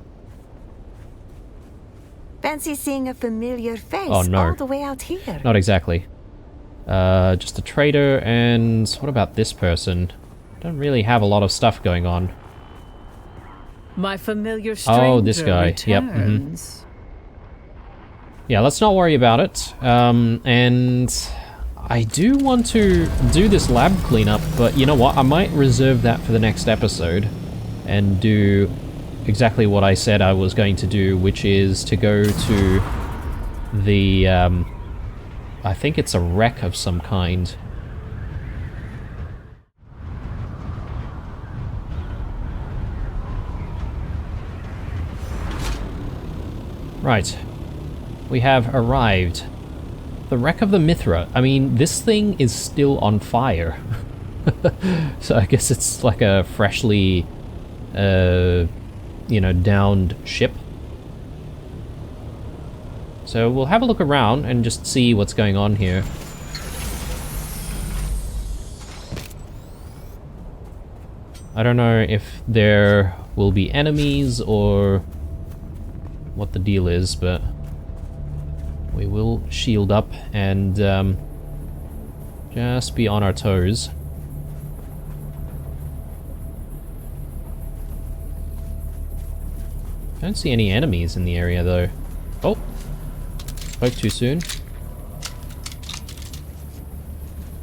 Fancy seeing a familiar face Oh, no. all the way out here. Not exactly. Just a trader, and what about this person? Don't really have a lot of stuff going on. My familiar stranger Oh, this guy. Yep. returns. Yeah, let's not worry about it. And I do want to do this lab cleanup, but you know what? I might reserve that for the next episode and do exactly what I said I was going to do, which is to go to the, I think it's a wreck of some kind. Right. We have arrived. The Wreck of the Mithra. I mean, this thing is still on fire. So I guess it's like a freshly, you know, downed ship. So we'll have a look around and just see what's going on here. I don't know if there will be enemies or what the deal is, but we will shield up and just be on our toes. Don't see any enemies in the area though. Oh, spoke too soon.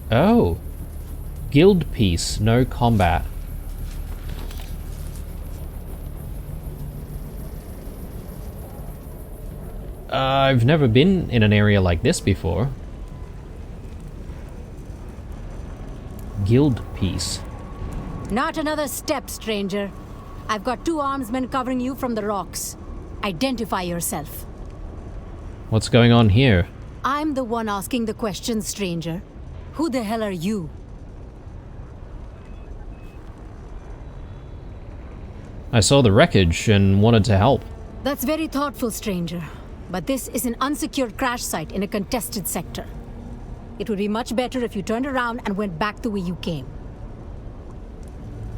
Oh, guild piece, no combat. I've never been in an area like this before. Guild piece. Not another step, stranger. I've got 2 armsmen covering you from the rocks. Identify yourself. What's going on here? I'm the one asking the question, stranger. Who the hell are you? I saw the wreckage and wanted to help. That's very thoughtful, stranger. But this is an unsecured crash site in a contested sector. It would be much better if you turned around and went back the way you came.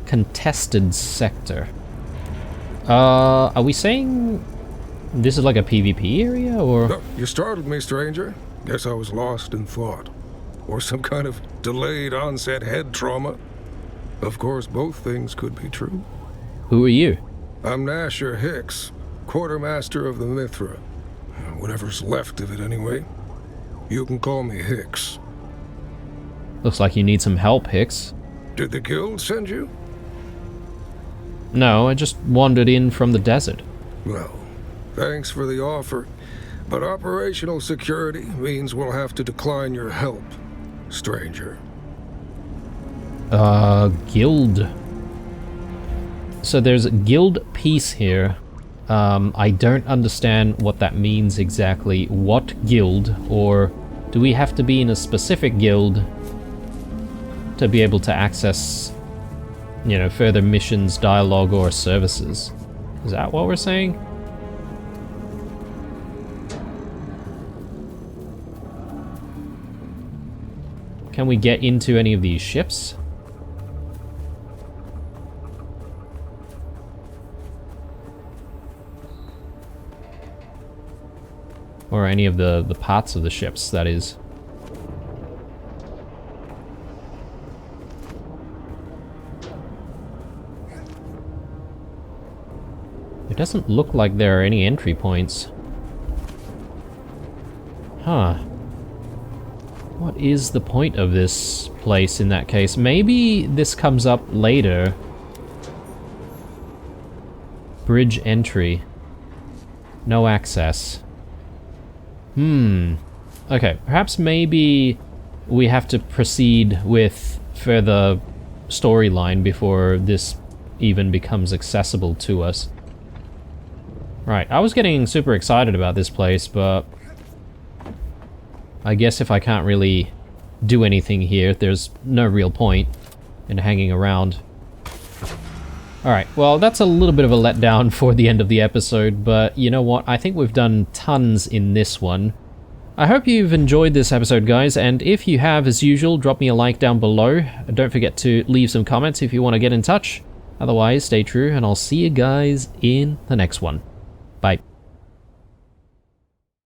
Contested sector. Are we saying this is like a PvP area, or? No, you startled me, stranger. Guess I was lost in thought. Or some kind of delayed onset head trauma. Of course, both things could be true. Who are you? I'm Nasher Hicks, quartermaster of the Mithra. Whatever's left of it, anyway. You can call me Hicks. Looks like you need some help, Hicks. Did the guild send you? No, I just wandered in from the desert. Well, thanks for the offer. But operational security means we'll have to decline your help, stranger. Guild. So there's a guild peace here. I don't understand what that means exactly. What guild? Or do we have to be in a specific guild to be able to access, you know, further missions, dialogue, or services? Is that what we're saying? Can we get into any of these ships? Or any of the parts of the ships, that is. It doesn't look like there are any entry points. Huh. What is the point of this place in that case? Maybe this comes up later. Bridge entry. No access. Okay, perhaps maybe we have to proceed with further storyline before this even becomes accessible to us. Right, I was getting super excited about this place, but I guess if I can't really do anything here, there's no real point in hanging around. Alright, well, that's a little bit of a letdown for the end of the episode, but you know what? I think we've done tons in this one. I hope you've enjoyed this episode, guys, and if you have, as usual, drop me a like down below. Don't forget to leave some comments if you want to get in touch. Otherwise, stay true, and I'll see you guys in the next one. Bye.